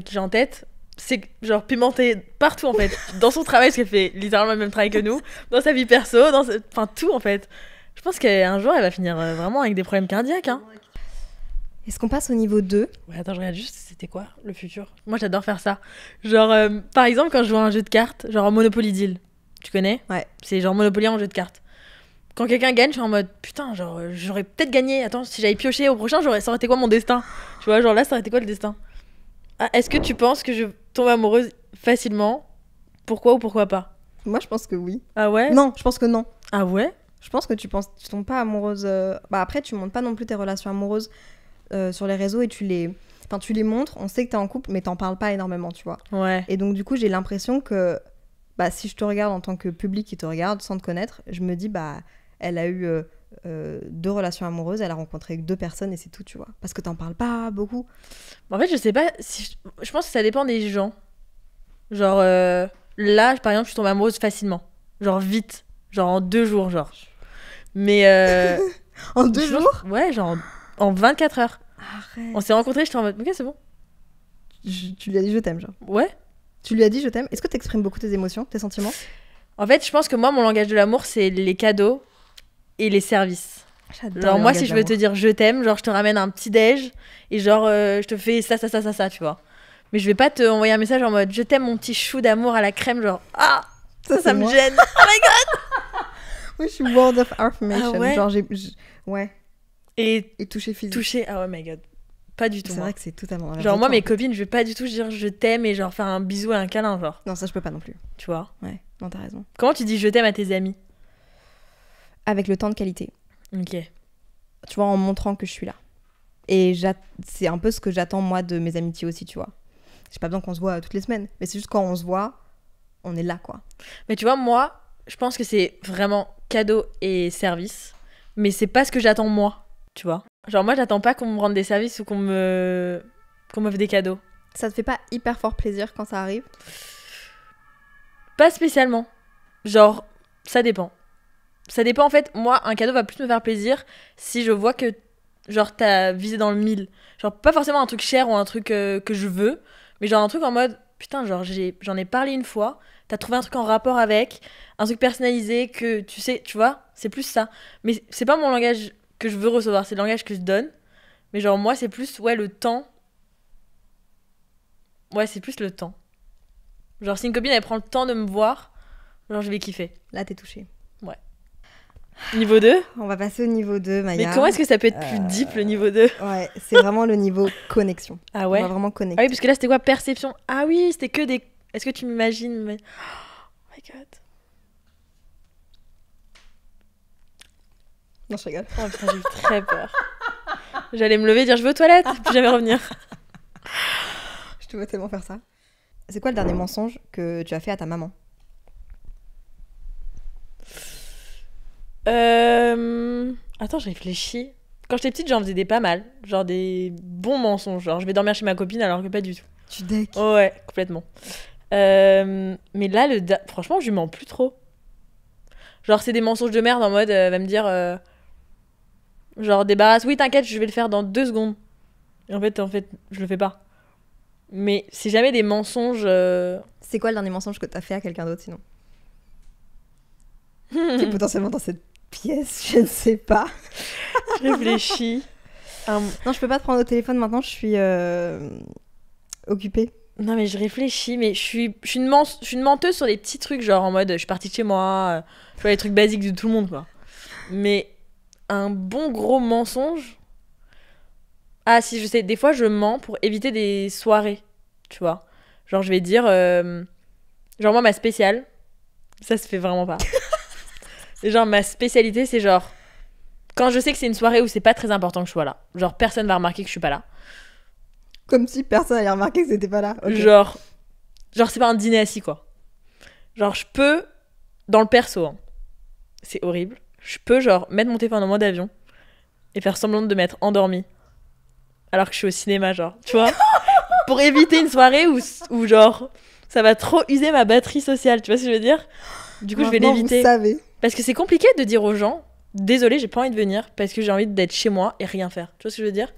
qui j'ai en tête, c'est genre pimenté partout en fait. Dans son travail, parce qu'elle fait littéralement le même travail que nous, dans sa vie perso, enfin tout en fait. Je pense qu'un jour, elle va finir vraiment avec des problèmes cardiaques. Hein. Est-ce qu'on passe au niveau 2 ? Ouais, attends, je regarde juste, c'était quoi le futur ? Moi, j'adore faire ça. Genre, par exemple, quand je joue à un jeu de cartes, genre Monopoly Deal. Tu connais ? Ouais. C'est genre Monopoly en jeu de cartes. Quand quelqu'un gagne, je suis en mode putain, genre j'aurais peut-être gagné. Attends, si j'avais pioché au prochain, ça aurait été quoi mon destin ? Tu vois, genre là, ça aurait été quoi le destin ? Ah, est-ce que tu penses que je tombe amoureuse facilement ? Pourquoi ou pourquoi pas ? Moi, je pense que oui. Ah ouais ? Non, je pense que non. Ah ouais ? Je pense que tu tombes pas amoureuse. Bah après, tu montres pas non plus tes relations amoureuses sur les réseaux et tu les montres. On sait que t'es en couple, mais t'en parles pas énormément, tu vois. Ouais. Et donc du coup, j'ai l'impression que si je te regarde en tant que public qui te regarde sans te connaître, je me dis elle a eu 2 relations amoureuses, elle a rencontré 2 personnes et c'est tout, tu vois. Parce que t'en parles pas beaucoup. En fait, je sais pas si je pense que ça dépend des gens. Genre là, par exemple, je tombe amoureuse facilement. Genre vite. Genre en 2 jours, genre. Mais en 2 jours ? Ouais, genre en 24 heures. Arrête. On s'est rencontrés, j'étais en mode ok, c'est bon. Tu lui as dit je t'aime, genre. Ouais. Tu lui as dit je t'aime. Est-ce que t'exprimes beaucoup tes émotions, tes sentiments ? En fait, je pense que moi, mon langage de l'amour, c'est les cadeaux et les services. J'adore. Genre moi, si je veux te dire je t'aime, genre je te ramène un petit déj et genre je te fais ça, tu vois. Mais je vais pas te envoyer un message en mode je t'aime mon petit chou d'amour à la crème, genre ça me gêne. Oh my god. Oui, je suis word of affirmation. Ah ouais. Genre ouais. Et toucher physique. Toucher, ah ouais, my god. Pas du tout. C'est vrai que c'est totalement... Genre moi, mes copines, je vais pas du tout dire je t'aime et genre faire un bisou et un câlin, genre. Non, ça je peux pas non plus. Tu vois. Ouais, non, t'as raison. Comment tu dis je t'aime à tes amis ? Avec le temps de qualité. Ok. Tu vois, en montrant que je suis là. Et c'est un peu ce que j'attends moi de mes amitiés aussi, tu vois. J'ai pas besoin qu'on se voit toutes les semaines, mais c'est juste quand on se voit, on est là, quoi. Mais tu vois, moi, je pense que c'est vraiment cadeau et service, mais c'est pas ce que j'attends moi, tu vois. Genre moi, j'attends pas qu'on me rende des services ou qu'on me fait des cadeaux. Ça te fait pas hyper fort plaisir quand ça arrive ? Pas spécialement. Genre, ça dépend. Ça dépend, en fait, moi, un cadeau va plus me faire plaisir si je vois que, genre, t'as visé dans le mille. Genre, pas forcément un truc cher ou un truc que je veux, mais genre un truc en mode, putain, genre, j'en ai parlé une fois, t'as trouvé un truc en rapport avec, un truc personnalisé que, tu sais, tu vois, c'est plus ça. Mais c'est pas mon langage que je veux recevoir, c'est le langage que je donne. Mais genre, moi, c'est plus, ouais, le temps. Ouais, c'est plus le temps. Genre, si une copine, elle prend le temps de me voir, genre, je vais kiffer. Là, t'es touchée. Ouais. Niveau 2 ? On va passer au niveau 2, Maya. Mais comment est-ce que ça peut être plus deep, le niveau 2 ? Ouais, c'est vraiment le niveau connexion. Ah ouais ? On va vraiment connecter. Ah oui, parce que là, c'était quoi ? Perception. Ah oui, c'était que des... Est-ce que tu m'imagines mais... Oh my god. Non, je rigole. Oh putain, j'ai eu très peur. J'allais me lever et dire je vais aux toilettes, puis jamais revenir. Je te vois tellement faire ça. C'est quoi le dernier mensonge que tu as fait à ta maman ? Attends, je réfléchis. Quand j'étais petite, j'en faisais des pas mal. Genre des bons mensonges. Genre je vais dormir chez ma copine alors que pas du tout. Tu deck. Oh ouais, complètement. Mais là, franchement, je mens plus trop. Genre c'est des mensonges de merde en mode, elle va me dire... Genre débarrasse, oui t'inquiète, je vais le faire dans 2 secondes. Et en fait, je le fais pas. Mais c'est jamais des mensonges... C'est quoi le dernier mensonge que t'as fait à quelqu'un d'autre sinon ? Qui est potentiellement dans cette pièce, je ne sais pas. Je réfléchis. Non, je peux pas te prendre au téléphone maintenant, je suis occupée. Non mais je réfléchis, mais je suis une menteuse sur des petits trucs, genre en mode je suis partie de chez moi, je vois les trucs basiques de tout le monde quoi. Mais un bon gros mensonge... Ah, si, je sais. Des fois, je mens pour éviter des soirées, tu vois. Genre, je vais dire... Genre, moi, ma spéciale, ça se fait vraiment pas. Genre, ma spécialité, c'est genre... Quand je sais que c'est une soirée où c'est pas très important que je sois là. Genre, personne va remarquer que je suis pas là. Comme si personne allait remarquer que c'était pas là. Okay. Genre, c'est pas un dîner assis, quoi. Genre, je peux... Dans le perso, hein, c'est horrible. Je peux, genre, mettre mon téléphone en mode avion et faire semblant de m'être endormie. Alors que je suis au cinéma, genre, tu vois. Pour éviter une soirée où, genre, ça va trop user ma batterie sociale, tu vois ce que je veux dire. Du coup, maintenant, je vais l'éviter. Vous savez. Parce que c'est compliqué de dire aux gens, désolé, j'ai pas envie de venir parce que j'ai envie d'être chez moi et rien faire. Tu vois ce que je veux dire.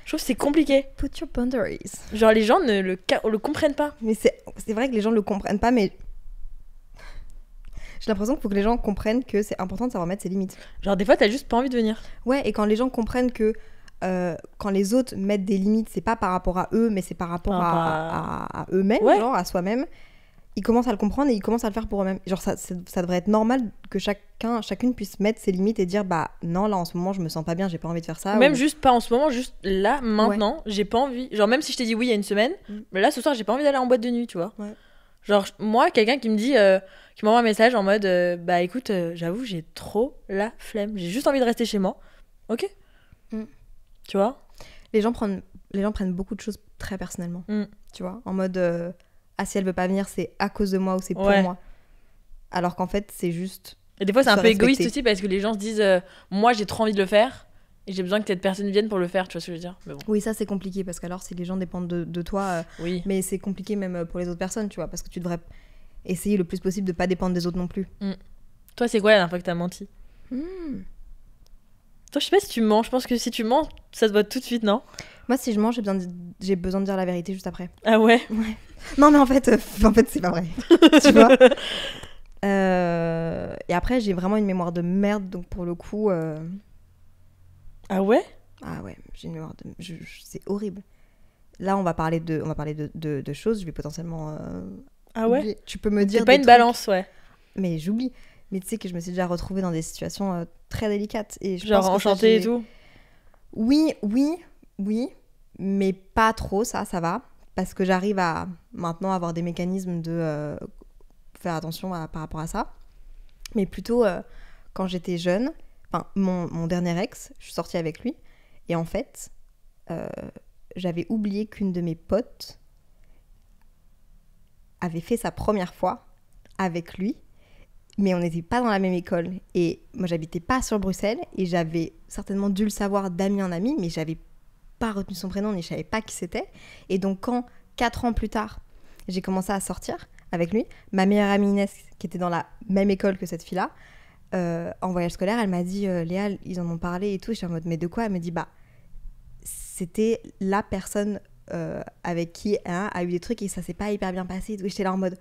Je trouve que c'est compliqué. Put your boundaries. Genre, les gens ne le comprennent pas. Mais c'est vrai que les gens le comprennent pas, mais j'ai l'impression qu'il faut que les gens comprennent que c'est important de savoir mettre ses limites. Genre, des fois, t'as juste pas envie de venir. Ouais, et quand les gens comprennent que quand les autres mettent des limites, c'est pas par rapport à eux, mais c'est par rapport à eux-mêmes, ouais. Genre à soi-même, ils commencent à le comprendre et ils commencent à le faire pour eux-mêmes. Genre, ça devrait être normal que chacune puisse mettre ses limites et dire, bah non, là en ce moment, je me sens pas bien, j'ai pas envie de faire ça. Même juste pas en ce moment, juste là, maintenant, ouais. J'ai pas envie. Genre, même si je t'ai dit oui il y a une semaine, là ce soir, j'ai pas envie d'aller en boîte de nuit, tu vois. Ouais. Genre, moi, quelqu'un qui me dit, qui m'envoie un message en mode, bah écoute, j'avoue, j'ai trop la flemme, j'ai juste envie de rester chez moi. Ok. Tu vois, les gens prennent beaucoup de choses très personnellement. Tu vois, en mode ah, si elle veut pas venir, c'est à cause de moi ou c'est pour moi. Alors qu'en fait, c'est juste. Et des fois, c'est un peu égoïste aussi parce que les gens se disent moi, j'ai trop envie de le faire et j'ai besoin que cette personne vienne pour le faire. Tu vois ce que je veux dire. Mais bon. Oui, ça c'est compliqué parce qu'alors, si les gens dépendent de toi, oui. Mais c'est compliqué même pour les autres personnes, tu vois, parce que tu devrais essayer le plus possible de pas dépendre des autres non plus. Toi, c'est quoi la dernière fois que t'as menti? Toi, je sais pas si tu mens. Je pense que si tu mens, ça se voit tout de suite, non? Moi, si je mens, j'ai besoin de dire la vérité juste après. Ah ouais? Non, mais en fait, c'est pas vrai. Tu vois. Et après, j'ai vraiment une mémoire de merde, donc pour le coup... Ah ouais? Ah ouais, j'ai une mémoire de... c'est horrible. Là, on va parler de choses, je vais potentiellement... Ah ouais? Oublier. Tu peux me dire... C'est pas une balance, ouais. Mais j'oublie. Mais tu sais que je me suis déjà retrouvée dans des situations très délicates. Et genre enchantée et tout? Oui, mais pas trop, ça va. Parce que j'arrive à maintenant avoir des mécanismes de faire attention par rapport à ça. Mais plutôt, quand j'étais jeune, mon dernier ex, je suis sortie avec lui. Et en fait, j'avais oublié qu'une de mes potes avait fait sa première fois avec lui. Mais on n'était pas dans la même école. Et moi, j'habitais pas sur Bruxelles. Et j'avais certainement dû le savoir d'ami en ami, mais j'avais pas retenu son prénom, ni je savais pas qui c'était. Et donc, quand, 4 ans plus tard, j'ai commencé à sortir avec lui, ma meilleure amie Inès, qui était dans la même école que cette fille-là, en voyage scolaire, elle m'a dit Léa, ils en ont parlé et tout. J'étais en mode, mais de quoi? Elle me dit, bah, c'était la personne avec qui a eu des trucs et ça s'est pas hyper bien passé. Et j'étais là en mode.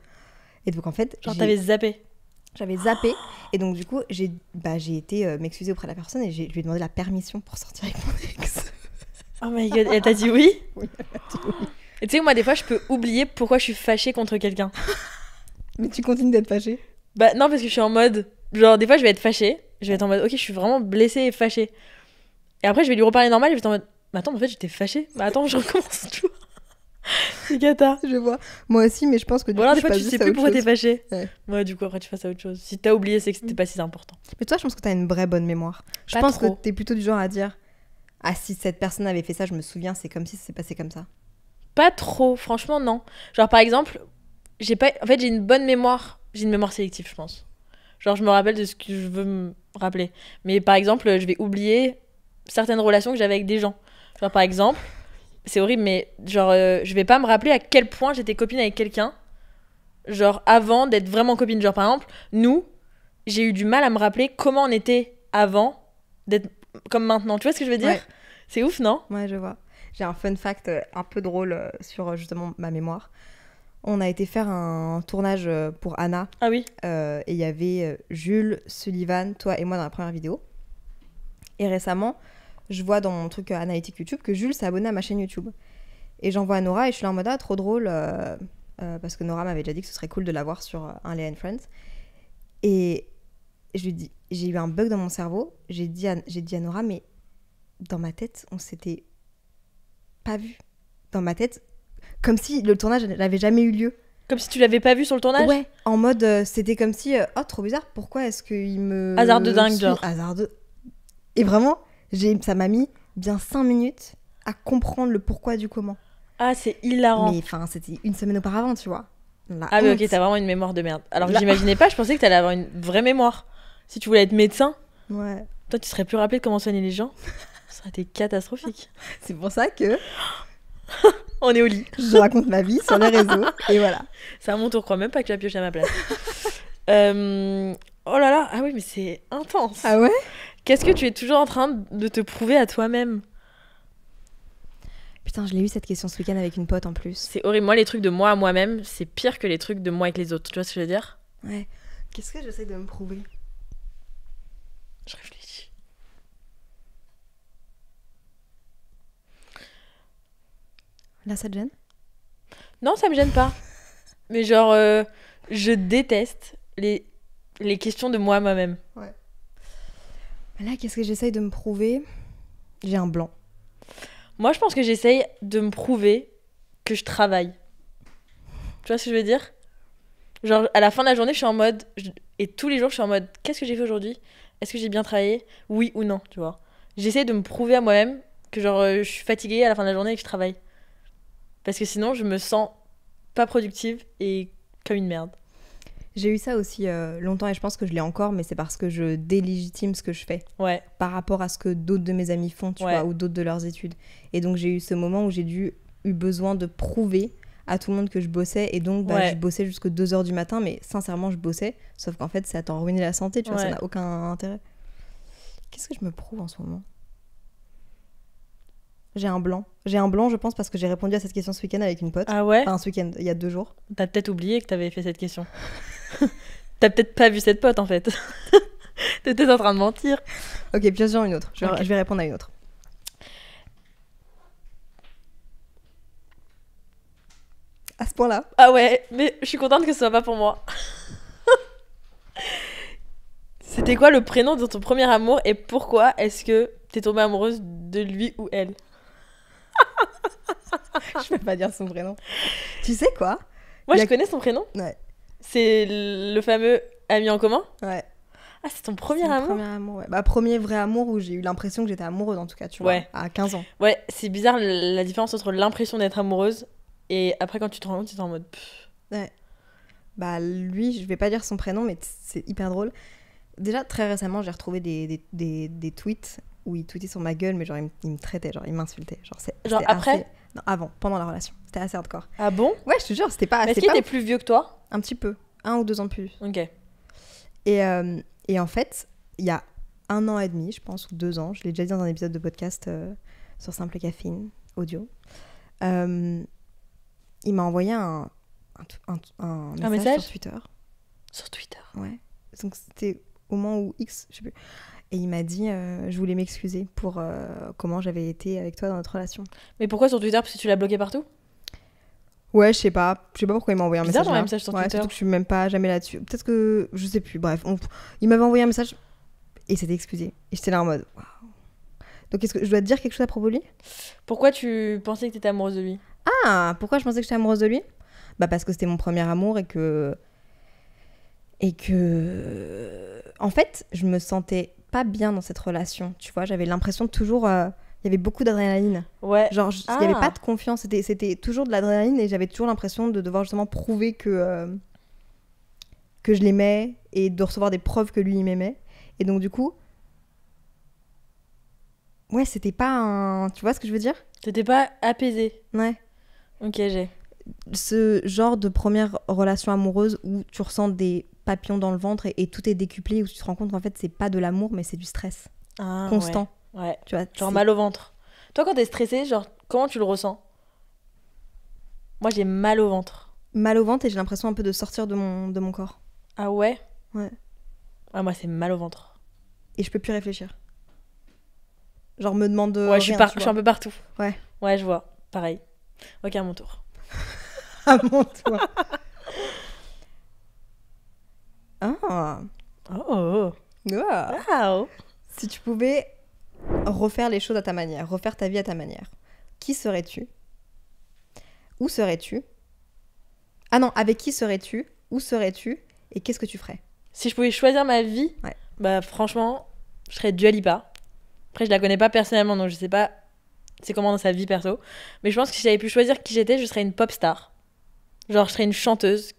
Et donc, en fait. Genre, t'avais zappé? J'avais zappé et donc du coup j'ai été m'excuser auprès de la personne et je lui ai demandé la permission pour sortir avec mon ex. Oh my god, elle t'a dit oui? Oui, elle m'a dit oui. Et tu sais, moi des fois je peux oublier pourquoi je suis fâchée contre quelqu'un. Mais tu continues d'être fâchée? Bah non, parce que je suis en mode, genre des fois je vais être fâchée, je vais être en mode ok, je suis vraiment blessée et fâchée. Et après je vais lui reparler normal et je vais être en mode mais attends, en fait j'étais fâchée, bah attends, je recommence tout. C'est gata. Je vois. Moi aussi, mais je pense que du coup, des fois, tu sais plus pourquoi t'es fâchée. Ouais, du coup, après, tu passes à autre chose. Si t'as oublié, c'est que c'était pas si important. Mais toi, je pense que t'as une vraie bonne mémoire. Je pense que t'es plutôt du genre à dire ah, si cette personne avait fait ça, je me souviens, c'est comme si ça s'est passé comme ça. Pas trop, franchement, non. Genre, par exemple, j'ai une bonne mémoire. J'ai une mémoire sélective, je pense. Genre, je me rappelle de ce que je veux me rappeler. Mais par exemple, je vais oublier certaines relations que j'avais avec des gens. Genre, par exemple. C'est horrible, mais genre, je vais pas me rappeler à quel point j'étais copine avec quelqu'un, genre avant d'être vraiment copine. Genre, par exemple, nous, j'ai eu du mal à me rappeler comment on était avant d'être comme maintenant. Tu vois ce que je veux dire? Ouais. C'est ouf, non? Ouais, je vois. J'ai un fun fact un peu drôle sur justement ma mémoire. On a été faire un tournage pour Anna. Ah oui. Et il y avait Jules, Sullivan, toi et moi dans la première vidéo. Et récemment, je vois dans mon truc analytique YouTube que Jules s'est abonné à ma chaîne YouTube. Et j'envoie à Nora et je suis là en mode ah, trop drôle parce que Nora m'avait déjà dit que ce serait cool de la voir sur un Léa & Friends. Et je lui dis, j'ai eu un bug dans mon cerveau. J'ai dit à Nora, mais dans ma tête, on s'était pas vu. Dans ma tête, comme si le tournage n'avait jamais eu lieu. Comme si tu l'avais pas vu sur le tournage? Ouais, en mode, c'était comme si, oh, trop bizarre, pourquoi est-ce qu'il me... Hasard de dingue, genre. Hasard de... Et vraiment, ça m'a mis bien 5 minutes à comprendre le pourquoi du comment. Ah, c'est hilarant. Mais enfin, c'était une semaine auparavant, tu vois. Ah, mais ok, t'as vraiment une mémoire de merde. Alors que j'imaginais pas, je pensais que t'allais avoir une vraie mémoire. Si tu voulais être médecin, ouais. Toi, tu serais plus rappelé de comment soigner les gens. Ça aurait été catastrophique. C'est pour ça que... On est au lit. Je raconte ma vie sur les réseaux, et voilà. C'est à mon tour, je crois même pas que tu as pioché à ma place. Oh là là, ah oui, mais c'est intense. Ah ouais? Qu'est-ce que tu es toujours en train de te prouver à toi-même? Putain, je l'ai eu cette question ce week-end avec une pote en plus. C'est horrible. Moi, les trucs de moi à moi-même, c'est pire que les trucs de moi avec les autres. Tu vois ce que je veux dire? Ouais. Qu'est-ce que j'essaie de me prouver? Je réfléchis. Là, ça te gêne? Non, ça me gêne pas. Mais genre, je déteste les questions de moi à moi-même. Ouais. Là, qu'est-ce que j'essaye de me prouver? J'ai un blanc. Moi, je pense que j'essaye de me prouver que je travaille. Tu vois ce que je veux dire? Genre, à la fin de la journée, je suis en mode... Et tous les jours, je suis en mode, qu'est-ce que j'ai fait aujourd'hui? Est-ce que j'ai bien travaillé? Oui ou non, tu vois? J'essaie de me prouver à moi-même que genre, je suis fatiguée à la fin de la journée et que je travaille. Parce que sinon, je me sens pas productive et comme une merde. J'ai eu ça aussi longtemps et je pense que je l'ai encore, mais c'est parce que je délégitime ce que je fais. Ouais. Par rapport à ce que d'autres de mes amis font, tu vois, ou d'autres de leurs études. Et donc, j'ai eu ce moment où j'ai eu besoin de prouver à tout le monde que je bossais. Et donc, je bossais jusqu'à 2h du matin, mais sincèrement, je bossais. Sauf qu'en fait, ça a ruiné la santé, tu vois, ça n'a aucun intérêt. Qu'est-ce que je me prouve en ce moment? J'ai un blanc. J'ai un blanc, je pense, parce que j'ai répondu à cette question ce week-end avec une pote. Ah ouais? Enfin, ce week-end, il y a 2 jours. T'as peut-être oublié que t'avais fait cette question. T'as peut-être pas vu cette pote, en fait. T'es peut-être en train de mentir. Ok, puis j'en ai une autre. Je vais répondre à une autre. À ce point-là? Ah ouais, mais je suis contente que ce soit pas pour moi. C'était quoi le prénom de ton premier amour et pourquoi est-ce que t'es tombée amoureuse de lui ou elle? Je peux pas dire son prénom. Tu sais quoi? Moi, je connais son prénom. Ouais. C'est le fameux ami en commun? Ouais. Ah, c'est ton premier amour? Premier amour, ouais. Bah, premier vrai amour où j'ai eu l'impression que j'étais amoureuse, en tout cas, tu vois, à 15 ans. Ouais, c'est bizarre la différence entre l'impression d'être amoureuse et après, quand tu te rends compte, tu es en mode... Ouais. Bah, lui, je vais pas dire son prénom, mais c'est hyper drôle. Déjà, très récemment, j'ai retrouvé des tweets où il tweetait sur ma gueule, mais genre, il me traitait, genre, il m'insultait. Genre après assez... Non, avant, pendant la relation. C'était assez hardcore. Ah bon? Ouais, je te jure, c'était pas... Est-ce qu'il était plus vieux que toi? Un petit peu. 1 ou 2 ans de plus. Ok. Et en fait, il y a 1 an et demi, je pense, ou 2 ans, je l'ai déjà dit dans un épisode de podcast sur Simple Caféine, audio, il m'a envoyé un message sur Twitter. Sur Twitter? Ouais. Donc c'était au moment où X, je sais plus. Et il m'a dit, je voulais m'excuser pour comment j'avais été avec toi dans notre relation. Mais pourquoi sur Twitter? Parce que tu l'as bloqué partout? Ouais, je sais pas pourquoi il m'a envoyé un message. Bizarre, un message sur Twitter. Surtout que je suis même pas jamais là-dessus. Peut-être que, je sais plus, bref. Il m'avait envoyé un message et il s'était excusé. Et j'étais là en mode, waouh. Donc est-ce que je dois te dire quelque chose à propos de lui? Pourquoi tu pensais que t'étais amoureuse de lui? Ah, pourquoi je pensais que j'étais amoureuse de lui? Bah parce que c'était mon premier amour et que... En fait, je me sentais pas bien dans cette relation, tu vois. J'avais l'impression de toujours... Il y avait beaucoup d'adrénaline. Ouais. Genre, il n'y avait pas de confiance. C'était toujours de l'adrénaline et j'avais toujours l'impression de devoir justement prouver que je l'aimais et de recevoir des preuves que lui, il m'aimait. Et donc, du coup... Ouais, c'était pas un... Tu vois ce que je veux dire? T'étais pas apaisée. Ouais. Ok, j'ai... Ce genre de première relation amoureuse où tu ressens des papillons dans le ventre et tout est décuplé, où tu te rends compte qu'en fait, c'est pas de l'amour, mais c'est du stress. Constant. Ouais. Tu vois, genre mal au ventre. Toi, quand t'es stressée, genre, comment tu le ressens? Moi, j'ai mal au ventre. Mal au ventre et j'ai l'impression un peu de sortir de mon corps. Ah ouais? Ouais. Ah, moi, c'est mal au ventre. Et je peux plus réfléchir. Genre, me demande de... Ouais, je suis un peu partout. Ouais. Ouais, je vois. Pareil. Ok, à mon tour. À mon tour. Ah. Oh. Wow. Si tu pouvais refaire les choses à ta manière, refaire ta vie à ta manière, qui serais-tu? Où serais-tu? Ah non, avec qui serais-tu? Où serais-tu? Et qu'est-ce que tu ferais? Si je pouvais choisir ma vie, bah franchement, je serais Dua Lipa. Après, je la connais pas personnellement, donc je sais pas c'est comment dans sa vie perso. Mais je pense que si j'avais pu choisir qui j'étais, je serais une pop star. Genre, je serais une chanteuse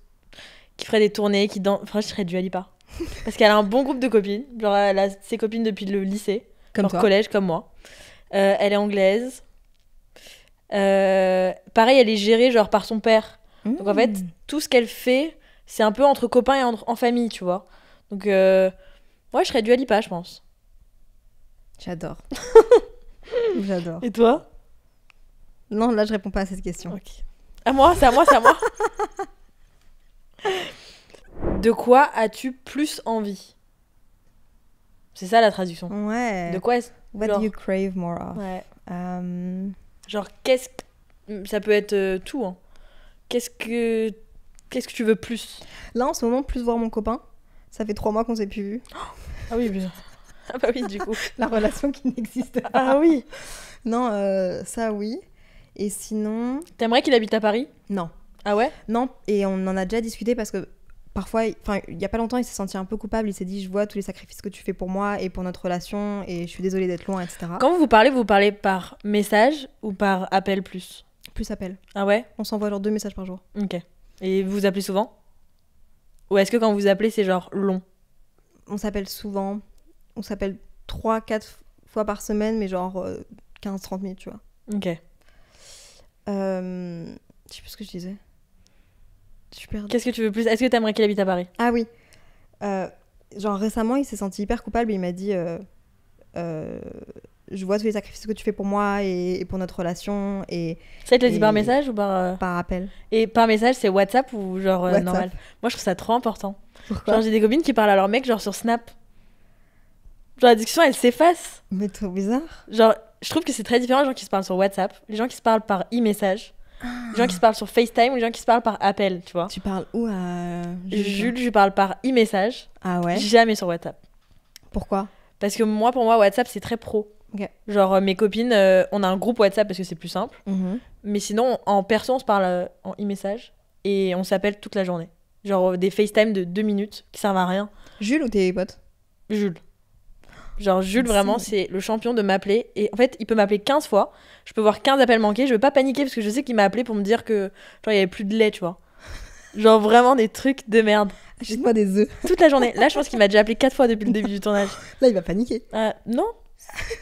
qui ferait des tournées, qui danse. Enfin, je serais Dua Lipa. Parce qu'elle a un bon groupe de copines. Genre, elle a ses copines depuis le lycée. Comme toi. Collège, comme moi. Elle est anglaise. Pareil, elle est gérée genre par son père. Donc en fait, tout ce qu'elle fait, c'est un peu entre copains et en famille, tu vois. Donc, ouais, je serais Dua Lipa, je pense. J'adore. J'adore. Et toi? Non, là, je réponds pas à cette question. Ok. À moi, c'est à moi, c'est à moi. De quoi as-tu plus envie? C'est ça la traduction. Ouais. De quoi est-ce... What do you crave more of? Ouais. Genre, qu'est-ce que... Ça peut être tout, hein. Qu'est-ce que tu veux plus? Là, en ce moment, plus voir mon copain. Ça fait 3 mois qu'on s'est plus vus. Ah oui, bien. Ah bah oui, du coup. La relation qui n'existe pas. Ah oui. Non, ça oui. Et sinon... T'aimerais qu'il habite à Paris? Non. Ah ouais? Non, et on en a déjà discuté parce que parfois, il y a pas longtemps, il s'est senti un peu coupable. Il s'est dit, je vois tous les sacrifices que tu fais pour moi et pour notre relation et je suis désolée d'être loin, etc. Quand vous parlez par message ou par appel plus? Plus appel. Ah ouais? On s'envoie genre 2 messages par jour. Ok. Et vous vous appelez souvent? Ou est-ce que quand vous appelez, c'est genre long? On s'appelle souvent. On s'appelle 3-4 fois par semaine, mais genre 15-30 minutes, tu vois. Ok. Je sais plus ce que je disais. Super. Qu'est-ce que tu veux plus? Est-ce que t'aimerais qu'il habite à Paris? Ah oui. Genre récemment, il s'est senti hyper coupable et il m'a dit je vois tous les sacrifices que tu fais pour moi et pour notre relation. Et, ça, il te l'a dit par message ou par... Par appel. Et par message, c'est WhatsApp ou genre WhatsApp. normal? Moi, je trouve ça trop important. Pourquoi? Genre, j'ai des copines qui parlent à leur mec genre sur Snap. Genre, la discussion, elle s'efface. Mais trop bizarre. Genre, je trouve que c'est très différent les gens qui se parlent sur WhatsApp, les gens qui se parlent par e-message, les gens qui se parlent sur FaceTime ou les gens qui se parlent par appel, tu vois. Tu parles où à Jules, je lui parle par e-message. Ah ouais? Jamais sur WhatsApp. Pourquoi? Parce que pour moi, WhatsApp, c'est très pro. Ok. Genre, mes copines, on a un groupe WhatsApp parce que c'est plus simple. Mais sinon, en perso, on se parle en e-message et on s'appelle toute la journée. Genre, des FaceTime de 2 minutes qui servent à rien. Jules ou tes potes? Jules. Genre, Jules, vraiment, c'est le champion de m'appeler. Et en fait, il peut m'appeler 15 fois. Je peux voir 15 appels manqués. Je veux pas paniquer parce que je sais qu'il m'a appelé pour me dire que, genre, il y avait plus de lait, tu vois. Genre, vraiment des trucs de merde. Achète-moi des œufs. Toute la journée. Là, je pense qu'il m'a déjà appelé 4 fois depuis le début du tournage. Là, il va paniquer. Non.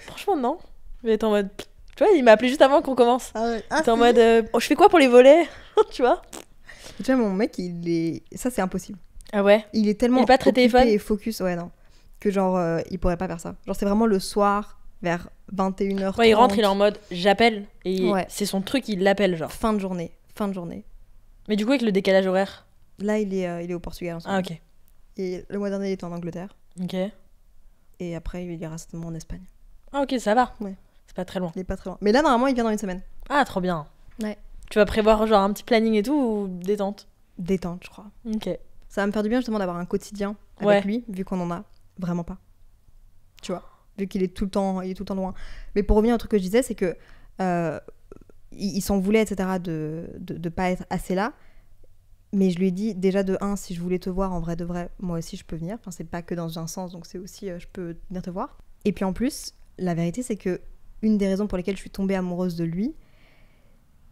Franchement, non. Il va être en mode... Tu vois, il m'a appelé juste avant qu'on commence. Ah ouais. Il était en mode... je fais quoi pour les volets? Tu vois? Tu vois, mon mec, il est... Ça, c'est impossible. Ah ouais? Il est tellement Il est pas très occupé téléphone et focus. Ouais, non. Que genre, il pourrait pas faire ça. Genre, c'est vraiment le soir, vers 21h30. Ouais, il rentre, il est en mode j'appelle. Et ouais. c'est son truc, il l'appelle, genre. Fin de journée. Mais du coup, avec le décalage horaire? Là, il est au Portugal en ce moment. Ah, ok. Et le mois dernier, il était en Angleterre. Ok. Et après, il ira certainement en Espagne. Ah, ok, ça va. Ouais. C'est pas très loin. Il est pas très loin. Mais là, normalement, il vient dans une semaine. Ah, trop bien. Ouais. Tu vas prévoir genre un petit planning et tout ou détente? Détente, je crois. Ok. Ça va me faire du bien justement d'avoir un quotidien avec lui, vu qu'on en a vraiment pas. Tu vois, vu qu'il est tout le temps loin. Mais pour revenir au truc que je disais, c'est que il s'en voulait, etc., de pas être assez là. Mais je lui ai dit, déjà de 1, si je voulais te voir en vrai de vrai, moi aussi je peux venir. Enfin, c'est pas que dans un sens, donc c'est aussi, je peux venir te voir. Et puis en plus, la vérité, c'est que une des raisons pour lesquelles je suis tombée amoureuse de lui,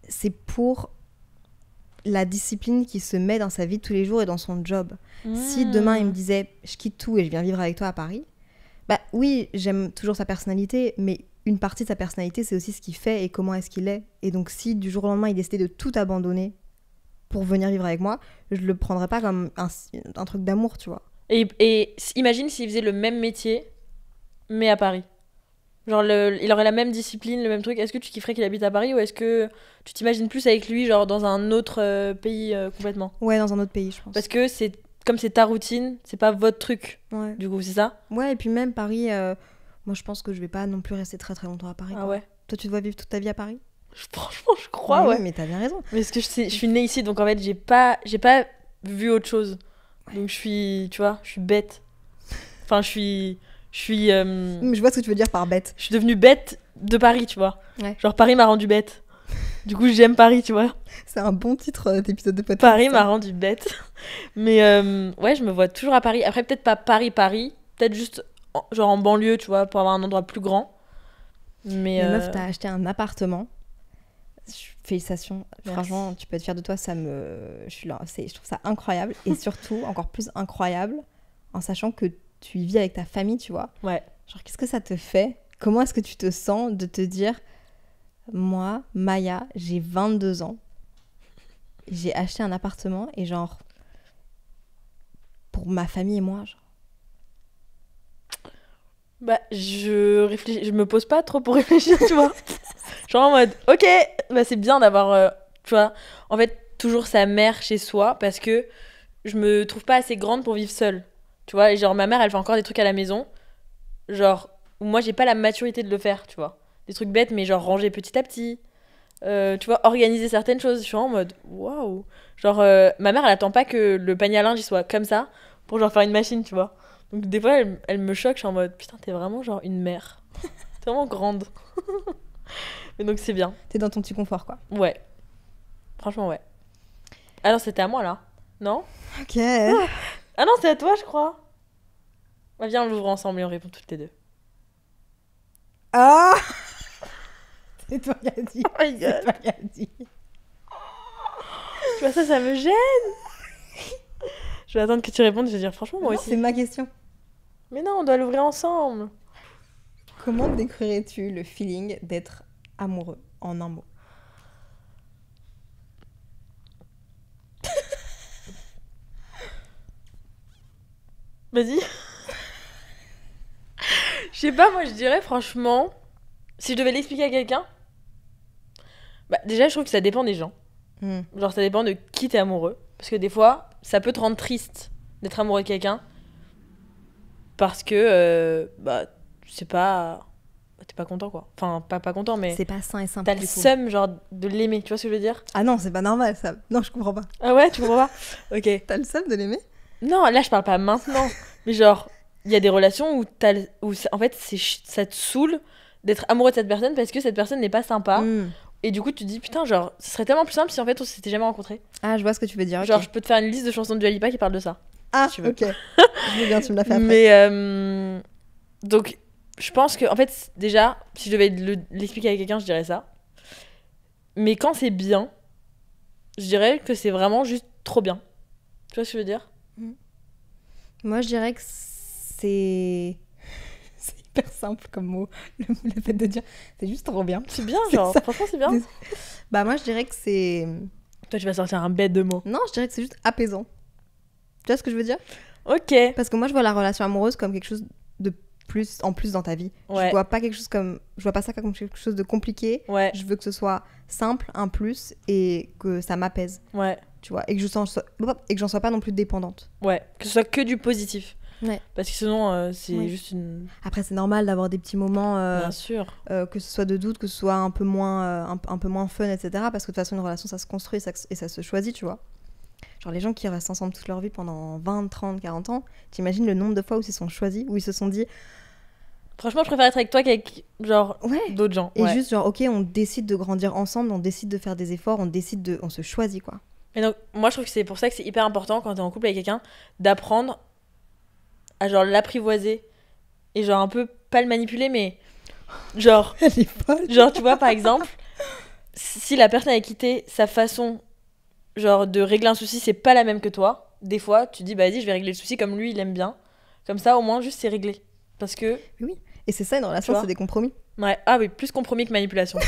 c'est pour la discipline qu'il se met dans sa vie de tous les jours et dans son job. Si demain il me disait, je quitte tout et je viens vivre avec toi à Paris, bah oui, j'aime toujours sa personnalité, mais une partie de sa personnalité, c'est aussi ce qu'il fait et comment est-ce qu'il est. Et donc si du jour au lendemain, il décidait de tout abandonner pour venir vivre avec moi, je le prendrais pas comme un truc d'amour, tu vois. Et imagine s'il faisait le même métier, mais à Paris. Genre, il aurait la même discipline, le même truc. Est-ce que tu kifferais qu'il habite à Paris ou est-ce que tu t'imagines plus avec lui, genre dans un autre pays complètement? Ouais, dans un autre pays, je pense. Parce que comme c'est ta routine, c'est pas votre truc. Ouais. Du coup, c'est ça? Ouais, et puis même Paris, moi je pense que je vais pas non plus rester très très longtemps à Paris. Ah quoi. ouais? Toi, tu dois vivre toute ta vie à Paris? Franchement, je crois, ouais. Mais t'as bien raison. Mais parce que je suis née ici, donc en fait, j'ai pas vu autre chose. Donc je suis bête. Enfin, je vois ce que tu veux dire par bête. Je suis devenue bête de Paris, tu vois. Ouais. Genre, Paris m'a rendu bête. Du coup, j'aime Paris, tu vois. C'est un bon titre d'épisode de podcast. Paris m'a rendu bête. Mais ouais, je me vois toujours à Paris. Après, peut-être pas Paris, peut-être juste genre en banlieue, tu vois, pour avoir un endroit plus grand. Mais meuf, t'as acheté un appartement. Félicitations. Merci. Franchement, tu peux être fière de toi. Je suis là. Je trouve ça incroyable. Et surtout, encore plus incroyable, en sachant que tu y vis avec ta famille, tu vois. Ouais. Genre, qu'est-ce que ça te fait ? Comment est-ce que tu te sens de te dire, moi, Maya, j'ai 22 ans. J'ai acheté un appartement et genre, pour ma famille et moi, genre. Bah, je me pose pas trop pour réfléchir, tu vois. Genre en mode, ok, bah c'est bien d'avoir, tu vois, en fait, toujours sa mère chez soi parce que je me trouve pas assez grande pour vivre seule. Tu vois, et genre ma mère, elle fait encore des trucs à la maison. Genre, où moi, j'ai pas la maturité de le faire, tu vois. Des trucs bêtes, mais genre ranger petit à petit. Tu vois, organiser certaines choses. Je suis en mode, waouh. Genre, ma mère, elle attend pas que le panier à linge il soit comme ça pour genre faire une machine, tu vois. Donc des fois, elle me choque, je suis en mode, putain, t'es vraiment genre une mère. T'es vraiment grande. Mais donc c'est bien. T'es dans ton petit confort, quoi. Ouais. Franchement, ouais. Alors, c'était à moi, là. Non ? Ok. Ah non, c'est à toi, je crois. Bah, viens, on l'ouvre ensemble et on répond toutes les deux. Ah. C'est toi qui as dit. Oh my God. C'est toi qui as dit. Tu vois, ça me gêne. Je vais attendre que tu répondes, je vais dire franchement, moi Non, aussi. c'est ma question. Mais non, on doit l'ouvrir ensemble. Comment décrirais-tu le feeling d'être amoureux en un mot ? Vas-y. Je sais pas, moi je dirais franchement, si je devais l'expliquer à quelqu'un, bah déjà je trouve que ça dépend des gens. Genre ça dépend de qui t'es amoureux. Parce que des fois, ça peut te rendre triste d'être amoureux de quelqu'un. Parce que, bah, c'est pas... T'es pas content quoi. Enfin, pas content, mais... C'est pas sain et simple. T'as le seum, genre, de l'aimer, tu vois ce que je veux dire ? Ah non, c'est pas normal ça. Non, je comprends pas. Ah ouais, tu comprends pas ? Ok. T'as le seum de l'aimer ? Non, là je parle pas maintenant. Mais genre, il y a des relations où, en fait, ça te saoule d'être amoureux de cette personne parce que cette personne n'est pas sympa. Et du coup, tu te dis, putain, genre, ce serait tellement plus simple si en fait on s'était jamais rencontrés. Ah, je vois ce que tu veux dire. Okay. Genre, je peux te faire une liste de chansons de Dua Lipa qui parlent de ça. Ah, si tu veux. Ok. Je veux bien, tu me l'as fait après. Mais, donc, je pense que, en fait, déjà, si je devais l'expliquer à quelqu'un, je dirais ça. Mais quand c'est bien, je dirais que c'est vraiment juste trop bien. Tu vois ce que je veux dire ? Moi, je dirais que c'est hyper simple comme mot. Le fait de dire, c'est juste trop bien. C'est bien, genre, franchement, c'est bien. Bah, moi, je dirais que c'est... Toi, tu vas sortir un bête de mots. Non, je dirais que c'est juste apaisant. Tu vois ce que je veux dire ? Ok. Parce que moi, je vois la relation amoureuse comme quelque chose de plus en plus dans ta vie. Ouais. Je vois pas ça comme quelque chose de compliqué. Ouais. Je veux que ce soit simple, un plus, et que ça m'apaise. Ouais. Tu vois, et que j'en sois pas non plus dépendante. Ouais, que ce soit que du positif. Ouais. Parce que sinon, c'est juste une... Après, c'est normal d'avoir des petits moments... Bien sûr. Que ce soit de doute, que ce soit un peu moins fun, etc. Parce que de toute façon, une relation, ça se construit et ça se choisit, tu vois. Genre, les gens qui restent ensemble toute leur vie pendant 20, 30, 40 ans, t'imagines le nombre de fois où ils se sont choisis, où ils se sont dit... Franchement, je préfère être avec toi qu'avec, genre, d'autres gens. Et juste, genre, ok, on décide de grandir ensemble, on décide de faire des efforts, on se choisit, quoi. Et donc, moi, je trouve que c'est pour ça que c'est hyper important, quand t'es en couple avec quelqu'un, d'apprendre à, genre, l'apprivoiser. Et, genre, un peu, pas le manipuler, mais... Genre... Elle est folle. Genre, tu vois, par exemple, si la personne avec qui t'es, sa façon, genre, de régler un souci, c'est pas la même que toi, des fois, tu dis, bah, vas-y, je vais régler le souci comme lui, il aime bien. Comme ça, au moins, juste, c'est réglé. Parce que... Oui. Et c'est ça, une relation, c'est des compromis. Ouais. Ah oui, plus compromis que manipulation.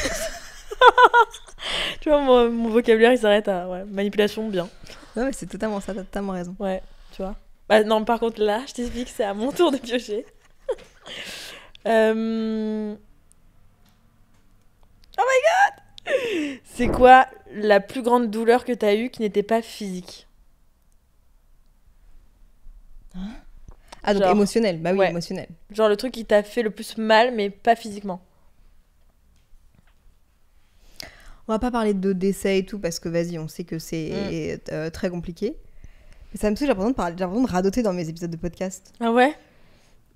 Tu vois, mon vocabulaire, il s'arrête à manipulation, bien. Non, mais c'est totalement ça, t'as totalement raison. Ouais, tu vois. Bah, non, par contre, là, je t'explique, c'est à mon tour de piocher. Oh my God! C'est quoi la plus grande douleur que t'as eue qui n'était pas physique? Ah, donc genre, émotionnel, bah oui, ouais. Émotionnel. Genre le truc qui t'a fait le plus mal, mais pas physiquement. On va pas parler de décès et tout, parce que vas-y, on sait que c'est très compliqué. Mais ça me saoule, j'ai l'impression de radoter dans mes épisodes de podcast. Ah ouais?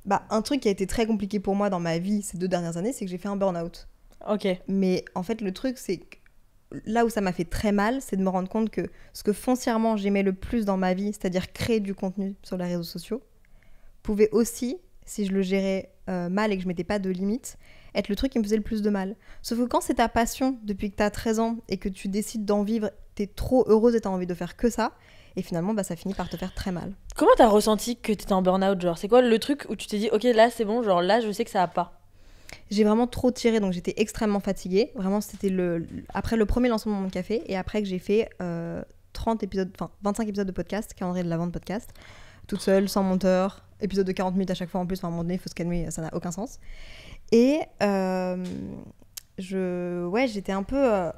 un truc qui a été très compliqué pour moi dans ma vie ces 2 dernières années, c'est que j'ai fait un burn-out. Ok. Mais en fait, le truc, c'est que là où ça m'a fait très mal, c'est de me rendre compte que ce que foncièrement j'aimais le plus dans ma vie, c'est-à-dire créer du contenu sur les réseaux sociaux, pouvait aussi, si je le gérais mal et que je mettais pas de limites, être le truc qui me faisait le plus de mal. Sauf que quand c'est ta passion depuis que t'as 13 ans et que tu décides d'en vivre, t'es trop heureuse et t'as envie de faire que ça, et finalement ça finit par te faire très mal. Comment t'as ressenti que t'étais en burn-out, genre c'est quoi le truc où tu t'es dit ok là c'est bon, genre là je sais que ça va pas? J'ai vraiment trop tiré, donc j'étais extrêmement fatiguée. Vraiment, c'était après le premier lancement de mon café et après que j'ai fait 25 épisodes de podcast, calendrier de la vente podcast, toute seule, sans monteur, épisode de 40 minutes à chaque fois en plus. Enfin, à un moment donné, il faut se calmer, ça n'a aucun sens. Et j'étais un peu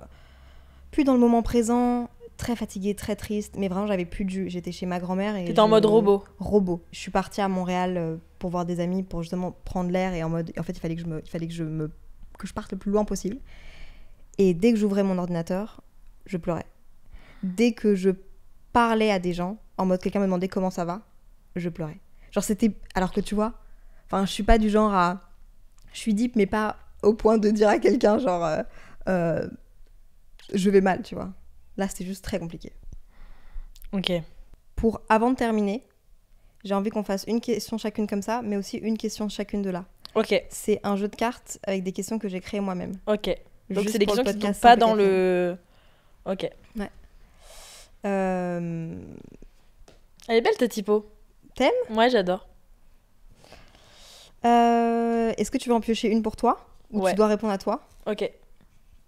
plus dans le moment présent, très fatiguée, très triste, mais vraiment j'étais chez ma grand-mère et t'étais en mode robot. Je suis partie à Montréal pour voir des amis, pour justement prendre l'air et en fait il fallait que je parte le plus loin possible. Et dès que j'ouvrais mon ordinateur, je pleurais. Dès que je parlais à des gens, en mode quelqu'un me demandait comment ça va, je pleurais. Genre c'était, alors que tu vois, enfin je suis pas du genre à, je suis deep mais pas au point de dire à quelqu'un genre je vais mal, tu vois. Là, c'était juste très compliqué. Ok. Avant de terminer, j'ai envie qu'on fasse une question chacune comme ça, mais aussi une question chacune de là. Ok. C'est un jeu de cartes avec des questions que j'ai créées moi-même. Ok. Donc Juste c'est des questions qui ne sont pas pas dans le... Ok. Ouais. Elle est belle ta typo. T'aimes ? Ouais, j'adore. Est-ce que tu veux en piocher une pour toi ? Ou ouais. Tu dois répondre à toi ? Ok.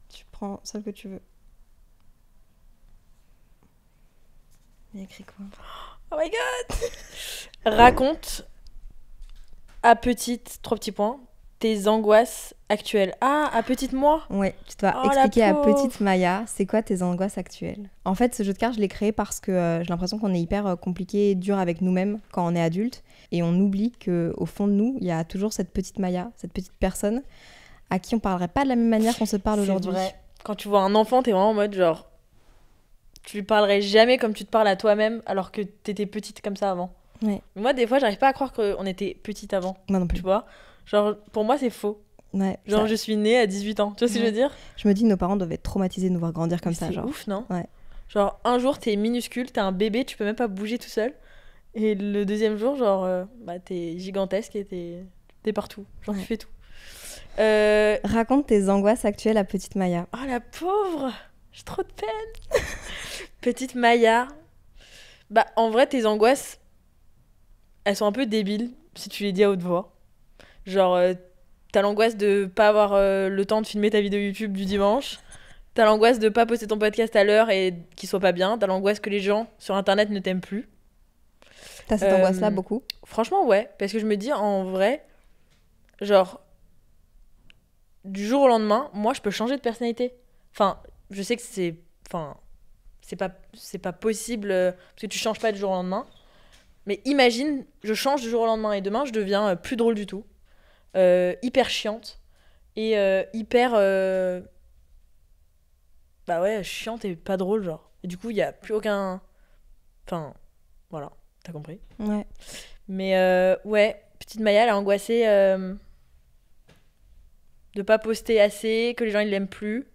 Tu prends celle que tu veux. Il y a écrit quoi ? Oh my god. Raconte à petite, 3 petits points, tes angoisses actuelles. Ah, à petite moi ? Ouais, tu dois expliquer à petite Maya, c'est quoi tes angoisses actuelles ? En fait, ce jeu de cartes, je l'ai créé parce que j'ai l'impression qu'on est hyper compliqué et dur avec nous-mêmes quand on est adulte. Et on oublie qu'au fond de nous, il y a toujours cette petite Maya, cette petite personne à qui on parlerait pas de la même manière qu'on se parle aujourd'hui. C'est vrai. Quand tu vois un enfant, t'es vraiment en mode genre... Tu lui parlerais jamais comme tu te parles à toi-même alors que t'étais petite comme ça avant. Ouais. Moi, des fois, j'arrive pas à croire qu'on était petite avant. Moi non plus. Tu vois ? Genre, pour moi, c'est faux. Ouais, genre, je suis née à 18 ans. Tu vois ce que je veux dire ? Je me dis, nos parents doivent être traumatisés de nous voir grandir comme ça. C'est ouf, non ? Ouais. Genre, un jour, t'es minuscule, t'es un bébé, tu peux même pas bouger tout seul. Et le deuxième jour, genre, t'es gigantesque et t'es partout. Genre, tu fais tout. Raconte tes angoisses actuelles à petite Maya. Oh, la pauvre ! J'ai trop de peine. Petite Maya. En vrai, tes angoisses, elles sont un peu débiles si tu les dis à haute voix. Genre, t'as l'angoisse de pas avoir le temps de filmer ta vidéo YouTube du dimanche. T'as l'angoisse de pas poster ton podcast à l'heure et qu'il soit pas bien. T'as l'angoisse que les gens sur Internet ne t'aiment plus. T'as cette angoisse-là beaucoup ? Franchement, ouais. Parce que je me dis, en vrai, genre, du jour au lendemain, moi, je peux changer de personnalité. Enfin, je sais que c'est pas possible parce que tu changes pas du jour au lendemain. Mais imagine, je change du jour au lendemain et demain, je deviens plus drôle du tout. Hyper chiante. Et hyper... chiante et pas drôle, genre. Et du coup, il y a plus aucun... Enfin, voilà. T'as compris ? Ouais. Mais ouais, petite Maya, elle est angoissée de pas poster assez, que les gens ils l'aiment plus,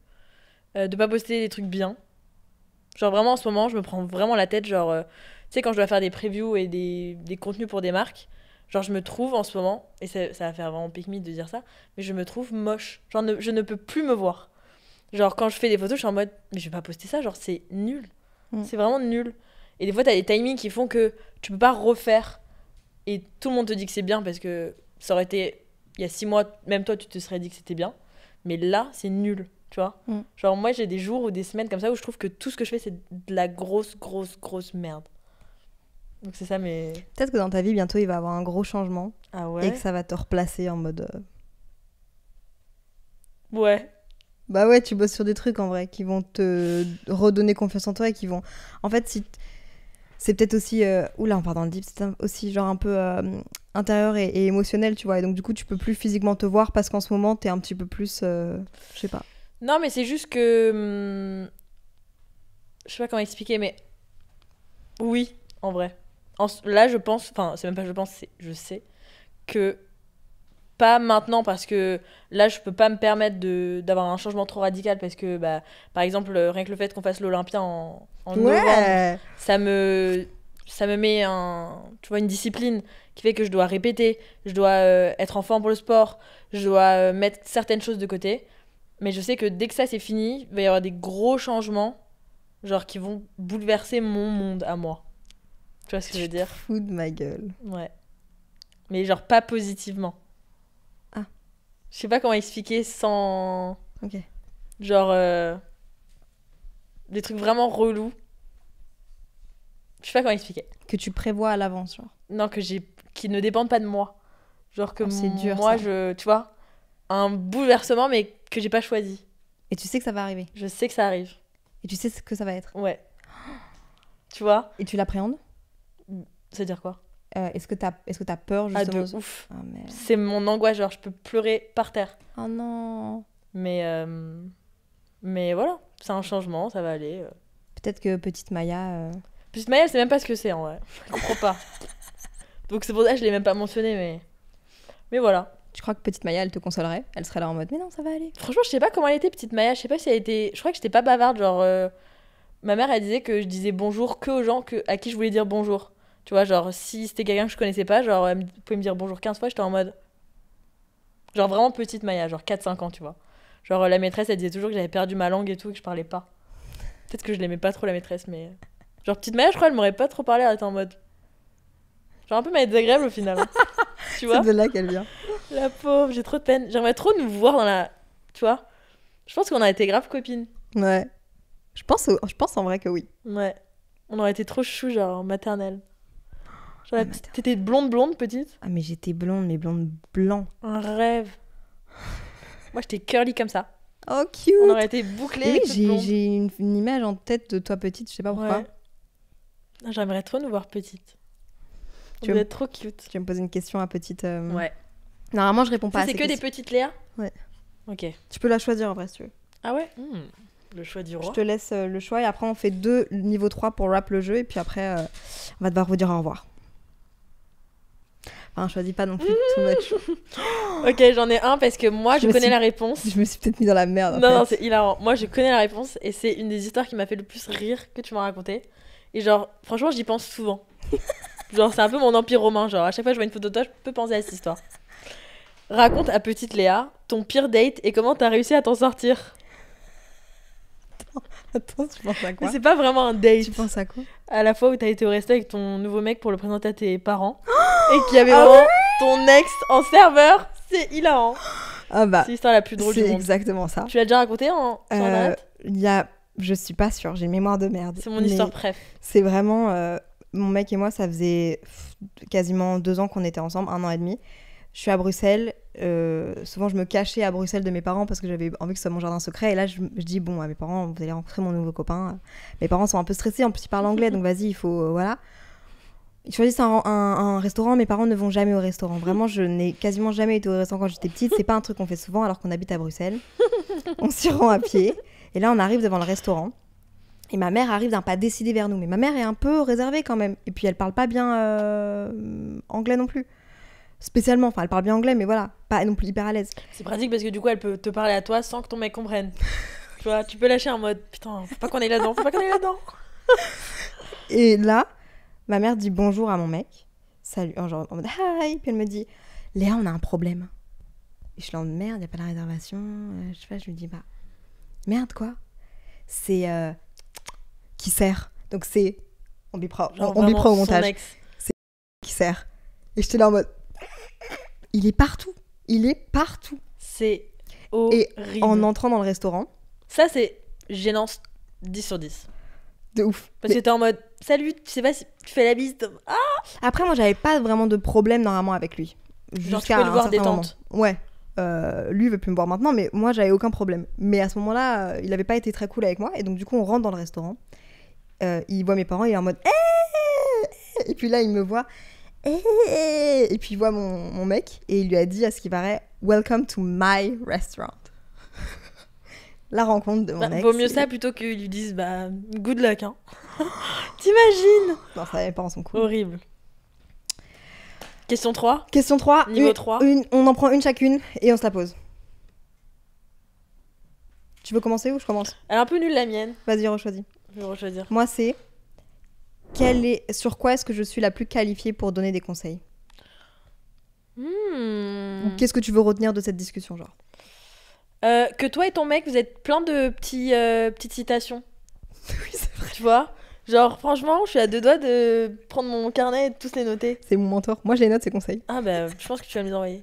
de pas poster des trucs bien. Genre vraiment en ce moment, je me prends vraiment la tête, genre, tu sais, quand je dois faire des previews et des contenus pour des marques, genre je me trouve en ce moment, et ça va faire vraiment pique-me de dire ça, mais je me trouve moche. Genre je ne peux plus me voir. Genre quand je fais des photos, je suis en mode, mais je vais pas poster ça, genre c'est nul. C'est vraiment nul. Et des fois, t'as des timings qui font que tu peux pas refaire. Et tout le monde te dit que c'est bien parce que ça aurait été... Il y a 6 mois, même toi, tu te serais dit que c'était bien. Mais là, c'est nul, tu vois. Genre, moi, j'ai des jours ou des semaines comme ça où je trouve que tout ce que je fais, c'est de la grosse merde. Donc c'est ça, mais... Peut-être que dans ta vie, bientôt, il va y avoir un gros changement. Ah ouais ? Et que ça va te replacer en mode... Ouais. Bah ouais, tu bosses sur des trucs, en vrai, qui vont te redonner confiance en toi et qui vont... En fait, si... C'est peut-être aussi... Oula, on part dans le deep. C'est aussi genre un peu intérieur et émotionnel, tu vois. Et donc, du coup, tu peux plus physiquement te voir parce qu'en ce moment, t'es un petit peu plus... je sais pas. Non, mais c'est juste que... je sais pas comment expliquer, mais... Oui, en vrai. Là, je pense... Enfin, c'est même pas je pense, c'est je sais que pas maintenant, parce que là, je peux pas me permettre d'avoir un changement trop radical, parce que, bah, par exemple, rien que le fait qu'on fasse l'Olympia en novembre, ça me met tu vois, une discipline qui fait que je dois répéter, je dois être en forme pour le sport, je dois mettre certaines choses de côté. Mais je sais que dès que ça c'est fini, il va y avoir des gros changements, genre qui vont bouleverser mon monde à moi. Tu vois ce que je veux dire? Fous de ma gueule. Ouais. Mais genre pas positivement. Ah. Je sais pas comment expliquer sans... Ok. Genre... des trucs vraiment relous. Je sais pas comment expliquer. Que tu prévois à l'avance, genre. Non, qui ne dépendent pas de moi. Genre que c'est dur, moi, ça. tu vois, un bouleversement, mais que j'ai pas choisi. Et tu sais que ça va arriver. Je sais que ça arrive. Et tu sais ce que ça va être. Ouais. Tu vois? Et tu l'appréhendes? C'est-à-dire quoi? Est-ce que t'as peur, justement? Ah, de ouf. Ah, merde. C'est mon angoisse, genre je peux pleurer par terre. Oh non. Mais voilà, c'est un changement, ça va aller. Peut-être que petite Maya... Petite Maya, elle sait même pas ce que c'est, en vrai. Je comprends pas. Donc c'est pour ça que je l'ai même pas mentionné, mais voilà. Tu crois que petite Maya, elle te consolerait? Elle serait là en mode, mais non, ça va aller. Franchement, je sais pas comment elle était, petite Maya. Je sais pas si elle était... Je crois que j'étais pas bavarde, genre... Ma mère, elle disait que je disais bonjour que aux gens à qui je voulais dire bonjour. Tu vois, genre, si c'était quelqu'un que je connaissais pas, genre, elle pouvait me dire bonjour 15 fois, j'étais en mode... Genre vraiment petite Maya, genre 4-5 ans, tu vois. Genre, la maîtresse, elle disait toujours que j'avais perdu ma langue et tout, et que je parlais pas. Peut-être que je l'aimais pas trop, la maîtresse, mais... Genre, petite Maya, je crois, elle m'aurait pas trop parlé, elle était en mode... Genre un peu ma désagréable au final. Tu vois? C'est de là qu'elle vient. La pauvre, j'ai trop de peine. J'aimerais trop nous voir dans la... Tu vois? Je pense qu'on a été grave copines. Ouais. Je pense en vrai que oui. Ouais. On aurait été trop chou, genre en maternelle. Genre, t'étais blonde, petite? Ah, mais j'étais blonde, mais blonde blanc. Un rêve. Moi, j'étais curly comme ça. Oh, cute! On aurait été bouclés. Oui, j'ai une image en tête de toi petite, je sais pas pourquoi. Ouais. Ah, j'aimerais trop nous voir petite. Tu vas être trop cute. Tu vas me poser une question à petite. Ouais. Normalement, je réponds pas à ces questions. C'est que des petites Léa? Ouais. Ok. Tu peux la choisir en vrai si tu veux. Ah ouais? Le choix du roi. Je te laisse le choix et après on fait 2 niveau 3 pour wrap le jeu et puis après on va devoir vous dire au revoir. Enfin, choisis pas non plus too much. Ok, j'en ai un parce que moi je connais la réponse. Je me suis peut-être mis dans la merde. Non, c'est hilarant. Moi je connais la réponse et c'est une des histoires qui m'a fait le plus rire que tu m'as raconté. Et genre, franchement, j'y pense souvent. Genre, c'est un peu mon empire romain. Genre, à chaque fois que je vois une photo de toi, je peux penser à cette histoire. Raconte à petite Léa ton pire date et comment t'as réussi à t'en sortir. Attends, tu penses à quoi? Mais c'est pas vraiment un date. Tu penses à quoi? À la fois où t'as été au resto avec ton nouveau mec pour le présenter à tes parents et qu'il y avait vraiment ton ex en serveur. C'est hilarant. Ah bah, c'est l'histoire la plus drôle du monde. C'est exactement ça. Tu l'as déjà raconté sur internet? Je suis pas sûre, j'ai une mémoire de merde. C'est mon histoire préf. C'est vraiment... mon mec et moi, ça faisait quasiment 2 ans qu'on était ensemble, 1 an et demi. Je suis à Bruxelles. Souvent, je me cachais à Bruxelles de mes parents parce que j'avais envie que ce soit mon jardin secret. Et là, je dis, bon, à mes parents, vous allez rencontrer mon nouveau copain. Mes parents sont un peu stressés. En plus, ils parlent anglais. Donc, vas-y, il faut... voilà. Ils choisissent un restaurant. Mes parents ne vont jamais au restaurant. Vraiment, je n'ai quasiment jamais été au restaurant quand j'étais petite. C'est pas un truc qu'on fait souvent alors qu'on habite à Bruxelles. On s'y rend à pied. Et là, on arrive devant le restaurant. Et ma mère arrive d'un pas décidé vers nous. Mais ma mère est un peu réservée quand même. Et puis, elle parle pas bien anglais non plus. Spécialement, enfin elle parle bien anglais mais voilà, pas non plus hyper à l'aise. C'est pratique parce que du coup elle peut te parler à toi sans que ton mec comprenne. Tu vois, tu peux lâcher en mode putain, faut pas qu'on aille là-dedans. Et là, ma mère dit bonjour à mon mec, salut, genre en mode hi, puis elle me dit Léa, on a un problème. Et je suis là en merde, y a pas la réservation, je sais pas, je lui dis bah merde quoi, c'est qui sert. Donc c'est on bipera au montage. C'est qui sert. Et j'étais là en mode il est partout. C'est horrible. Et en entrant dans le restaurant... Ça, c'est gênance 10 sur 10. De ouf. Parce que t'es en mode, salut, tu sais pas si tu fais la bise. Ah. Après, moi, j'avais pas vraiment de problème normalement avec lui. Genre, tu peux le voir détente. Ouais. Lui, il veut plus me voir maintenant, mais moi, j'avais aucun problème. Mais à ce moment-là, il avait pas été très cool avec moi. Et donc, du coup, on rentre dans le restaurant. Il voit mes parents, il est en mode... Et puis là, il me voit... Et puis il voit mon mec et il lui a dit à ce qui paraît Welcome to my restaurant. La rencontre de mon ex. Vaut mieux ça plutôt qu'ils lui disent bah good luck hein. T'imagines? Non, ça, les parents sont cool. Horrible. Question 3. Question 3. Niveau 3. On en prend une chacune et on se la pose. Tu veux commencer ou je commence? Elle est un peu nulle la mienne. Vas-y, rechoisis. Je vais rechoisir. Moi, c'est sur quoi est-ce que je suis la plus qualifiée pour donner des conseils? Qu'est-ce que tu veux retenir de cette discussion, genre? Que toi et ton mec, vous êtes plein de petites citations. Oui, c'est vrai. Tu vois? Genre, franchement, je suis à 2 doigts de prendre mon carnet et de tous les noter. C'est mon mentor. Moi, je les note, ces conseils. Ah bah, je pense que tu vas me les envoyer.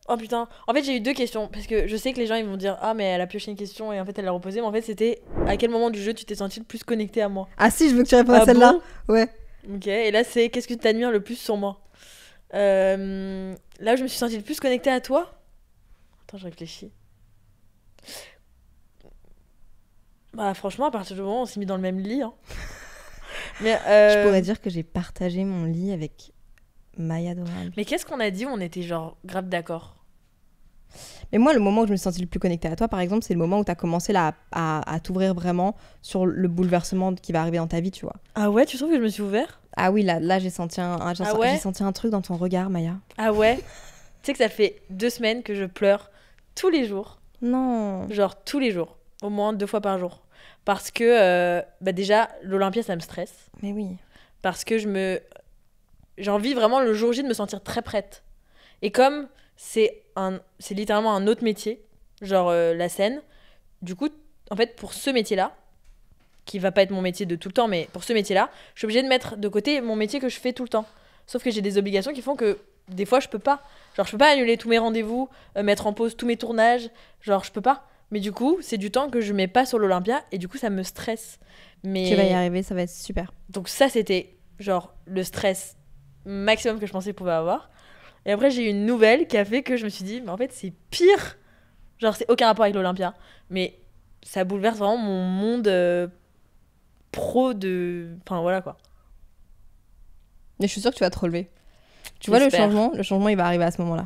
Oh putain. En fait, j'ai eu 2 questions. Parce que je sais que les gens, ils vont dire ah, mais elle a pioché une question et en fait, elle l'a reposée. Mais en fait, c'était à quel moment du jeu tu t'es senti le plus connecté à moi? Ah si, je veux que tu répondes à celle-là. Bon Ouais. Ok, et là, c'est qu'est-ce que tu admires le plus sur moi? Là où je me suis sentie le plus connectée à toi. Attends, je réfléchis. Bah, franchement, à partir du moment où on s'est mis dans le même lit. Hein. Mais, Je pourrais dire que j'ai partagé mon lit avec Maya adorable. Mais qu'est-ce qu'on a dit où on était genre grave d'accord? Mais moi, le moment où je me suis sentie le plus connectée à toi, par exemple, c'est le moment où tu as commencé là, à t'ouvrir vraiment sur le bouleversement qui va arriver dans ta vie, tu vois. Ah ouais, tu trouves que je me suis ouvert? Ah oui, là j'ai senti j'ai senti un truc dans ton regard, Maya. Ah ouais? Tu sais que ça fait 2 semaines que je pleure tous les jours. Non. Genre tous les jours. Au moins 2 fois par jour. Parce que, bah déjà, l'Olympia, ça me stresse. Mais oui. Parce que j'ai envie vraiment le jour J de me sentir très prête. Et comme c'est littéralement un autre métier, genre la scène, du coup, en fait, pour ce métier-là, qui va pas être mon métier de tout le temps, mais pour ce métier-là, je suis obligée de mettre de côté mon métier que je fais tout le temps. Sauf que j'ai des obligations qui font que des fois, je peux pas. Genre, je peux pas annuler tous mes rendez-vous, mettre en pause tous mes tournages. Genre, je peux pas. Mais du coup, c'est du temps que je mets pas sur l'Olympia et du coup, ça me stresse. Mais... Tu vas y arriver, ça va être super. Donc ça, c'était genre le stress maximum que je pensais pouvoir avoir. Et après, j'ai eu une nouvelle qui a fait que je me suis dit, mais en fait, c'est pire. Genre, c'est aucun rapport avec l'Olympia. Mais ça bouleverse vraiment mon monde pro de... Enfin, voilà quoi. Mais je suis sûre que tu vas te relever. Tu vois, le changement, il va arriver à ce moment-là.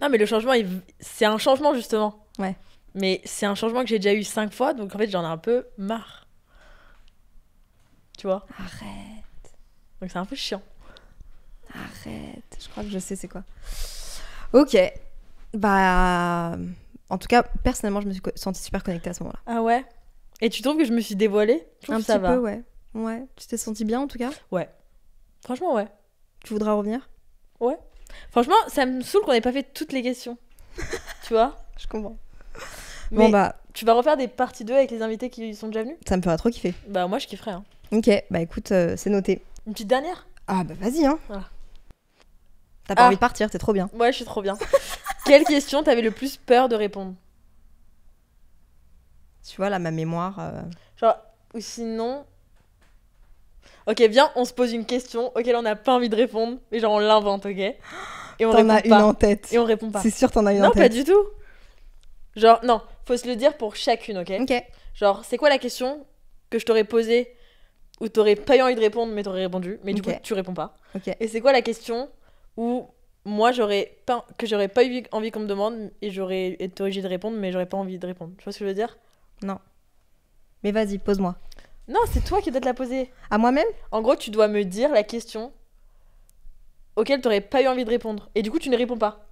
Non, mais le changement, c'est un changement, justement. Ouais. Mais c'est un changement que j'ai déjà eu 5 fois, donc en fait, j'en ai un peu marre. Tu vois? Arrête. Donc c'est un peu chiant. Arrête. Je crois que je sais c'est quoi. Ok. Bah... En tout cas, personnellement, je me suis sentie super connectée à ce moment-là. Ah ouais? Et tu trouves que je me suis dévoilée? Un petit peu, ouais. Ouais. Tu t'es sentie bien, en tout cas? Ouais. Franchement, ouais. Tu voudras revenir? Ouais. Franchement, ça me saoule qu'on n'ait pas fait toutes les questions. Tu vois? Je comprends. Mais bon, bah... Tu vas refaire des parties 2 avec les invités qui sont déjà venus? Ça me ferait trop kiffer. Bah, moi, je kifferais. Hein. Ok, bah écoute, c'est noté. Une petite dernière? Ah bah vas-y, hein. Voilà. T'as pas envie de partir, c'est trop bien. Ouais, je suis trop bien. Quelle question t'avais le plus peur de répondre? Tu vois, là, ma mémoire... Genre, ou sinon... Ok, viens, on se pose une question auquel on n'a pas envie de répondre, mais genre on l'invente, ok? Et on t'en as une en tête. Et on répond pas. C'est sûr, t'en as une en tête. Non, pas du tout. Genre, non, faut se le dire pour chacune, ok? Ok. Genre, c'est quoi la question que je t'aurais posée où t'aurais pas eu envie de répondre, mais t'aurais répondu, mais du coup, tu réponds pas. Ok. Et c'est quoi la question où moi, j'aurais pas eu envie qu'on me demande et j'aurais été obligée de répondre, mais j'aurais pas envie de répondre. Tu vois ce que je veux dire? Non. Mais vas-y, pose-moi. Non, c'est toi qui dois te la poser. À moi-même? En gros, tu dois me dire la question auquel t'aurais pas eu envie de répondre. Et du coup, tu ne réponds pas.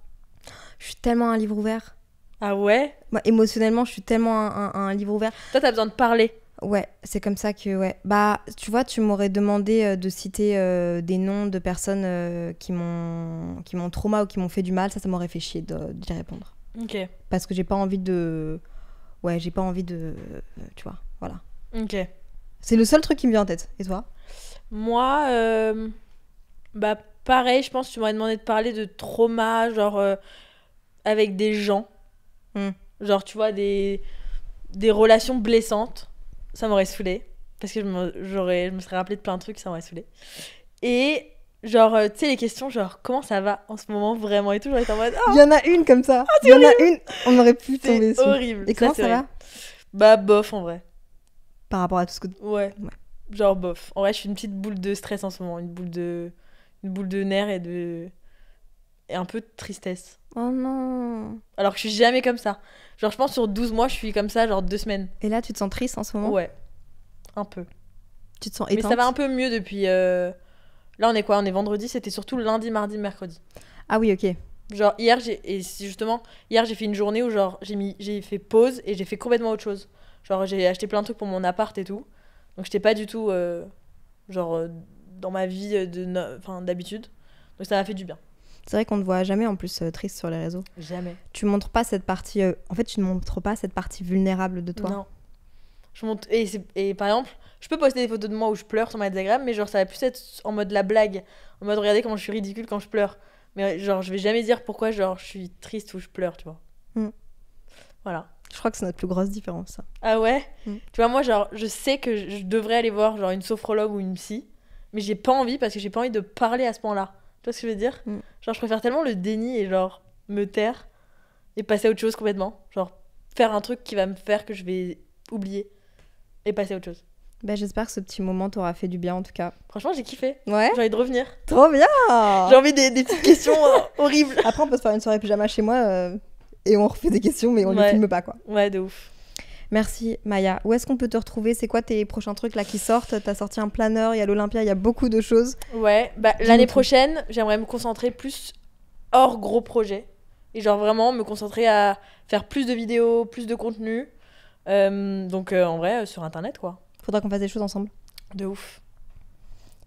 Je suis tellement un livre ouvert. Ah ouais? Bah, émotionnellement, je suis tellement un livre ouvert. Toi, t'as besoin de parler. Ouais, c'est comme ça que... Ouais. Bah, tu vois, tu m'aurais demandé de citer des noms de personnes qui m'ont trauma ou qui m'ont fait du mal. Ça m'aurait fait chier d'y répondre. Ok. Parce que j'ai pas envie de... Ouais, j'ai pas envie de... tu vois, voilà. Ok. C'est le seul truc qui me vient en tête. Et toi? Moi, bah pareil, je pense que tu m'aurais demandé de parler de trauma, genre avec des gens. Genre, tu vois, des relations blessantes. Ça m'aurait saoulé. Parce que je me serais rappelé de plein de trucs, ça m'aurait saoulé. Et genre, tu sais, les questions, genre, comment ça va en ce moment vraiment et tout, j'aurais été en mode... Oh, il y en a une comme ça. Il y en a une, on aurait pu tomber dessus. C'est horrible. Et comment ça va? Bah, bof, en vrai. Par rapport à tout ce que... Ouais. Genre, bof. En vrai, je suis une petite boule de stress en ce moment. Une boule de nerfs et un peu de tristesse. Oh non. Alors que je suis jamais comme ça. Genre, je pense sur 12 mois, je suis comme ça, genre 2 semaines. Et là, tu te sens triste en ce moment? Ouais. Un peu. Tu te sens éteinte? Mais ça va un peu mieux Là, on est quoi? On est vendredi, c'était surtout lundi, mardi, mercredi. Ah oui, ok. Genre, hier, j'ai fait une journée où, genre, j'ai fait pause et j'ai fait complètement autre chose. Genre, j'ai acheté plein de trucs pour mon appart et tout. Donc, j'étais pas du tout, dans ma vie d'habitude. Donc, ça m'a fait du bien. C'est vrai qu'on ne voit jamais en plus triste sur les réseaux. Jamais. Tu montres pas cette partie... En fait, tu ne montres pas cette partie vulnérable de toi. Non. Je montre... et par exemple, je peux poster des photos de moi où je pleure sur ma Instagram, mais genre, ça va plus être en mode la blague. En mode, regardez comment je suis ridicule quand je pleure. Mais genre, je vais jamais dire pourquoi genre, je suis triste ou je pleure, tu vois. Voilà. Je crois que c'est notre plus grosse différence, ça. Ah ouais? Tu vois, moi, genre, je sais que je devrais aller voir genre une sophrologue ou une psy, mais j'ai pas envie parce que j'ai pas envie de parler à ce point-là. Tu vois ce que je veux dire? Genre, je préfère tellement le déni et genre me taire et passer à autre chose complètement. Genre, faire un truc qui va me faire que je vais oublier et passer à autre chose. Bah, j'espère que ce petit moment t'aura fait du bien en tout cas. Franchement, j'ai kiffé. Ouais. J'ai envie de revenir. Trop bien. J'ai envie des petites questions horribles. Après, on peut se faire une soirée pyjama chez moi et on refait des questions, mais on les filme pas, quoi. Ouais, de ouf. Merci Maya. Où est-ce qu'on peut te retrouver? C'est quoi tes prochains trucs là qui sortent? T'as sorti un planeur, il y a l'Olympia, il y a beaucoup de choses. Ouais, bah l'année prochaine, j'aimerais me concentrer plus hors gros projet. Et genre vraiment me concentrer à faire plus de vidéos, plus de contenu. Donc en vrai, sur internet quoi. Faudra qu'on fasse des choses ensemble. De ouf.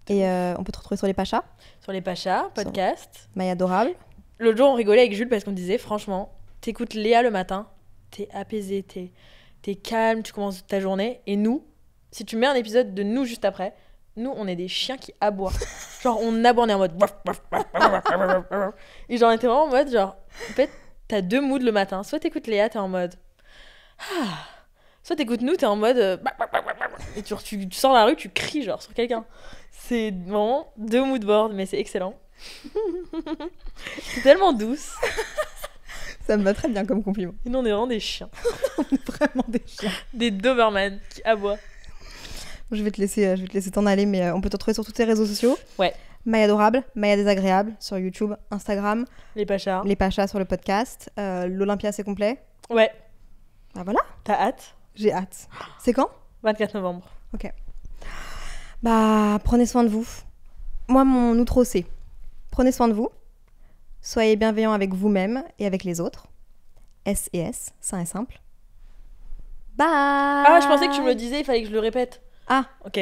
Et on peut te retrouver sur les Pachas? Sur les Pachas, podcast. Maya Adorable. L'autre jour, on rigolait avec Jules parce qu'on disait, franchement, t'écoutes Léa le matin, t'es apaisé, t'es calme, tu commences ta journée. Et nous, si tu mets un épisode de nous juste après, nous, on est des chiens qui aboient. Genre, on aboie, on est en mode... Et genre, on était vraiment en mode, genre... En fait, t'as deux moods le matin. Soit t'écoutes Léa, t'es en mode... Soit t'écoutes nous, t'es en mode... Et tu sors dans la rue, tu cries, genre, sur quelqu'un. C'est vraiment deux mood boards, mais c'est excellent. C'est tellement douce. Ça me va très bien comme compliment. Et nous, on est vraiment des chiens. On est vraiment des chiens. Des Doberman qui aboient. Je vais te laisser t'en aller, mais on peut te retrouver sur tous tes réseaux sociaux. Ouais. Maya Adorable, Maya Désagréable sur YouTube, Instagram. Les Pachas. Les Pachas sur le podcast. L'Olympia, c'est complet. Ouais. Bah voilà. T'as hâte? J'ai hâte. C'est quand? 24 novembre. Ok. Bah, prenez soin de vous. Moi, mon outro, c'est prenez soin de vous. Soyez bienveillants avec vous-même et avec les autres. S et S, sain et simple. Bye. Ah, je pensais que tu me le disais, il fallait que je le répète. Ah. Ok.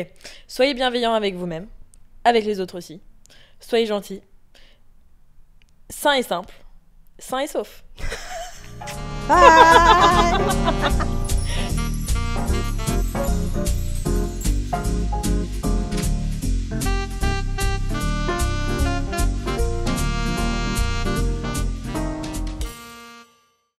Soyez bienveillants avec vous-même, avec les autres aussi. Soyez gentils. Sain et simple. Sain et sauf. Bye.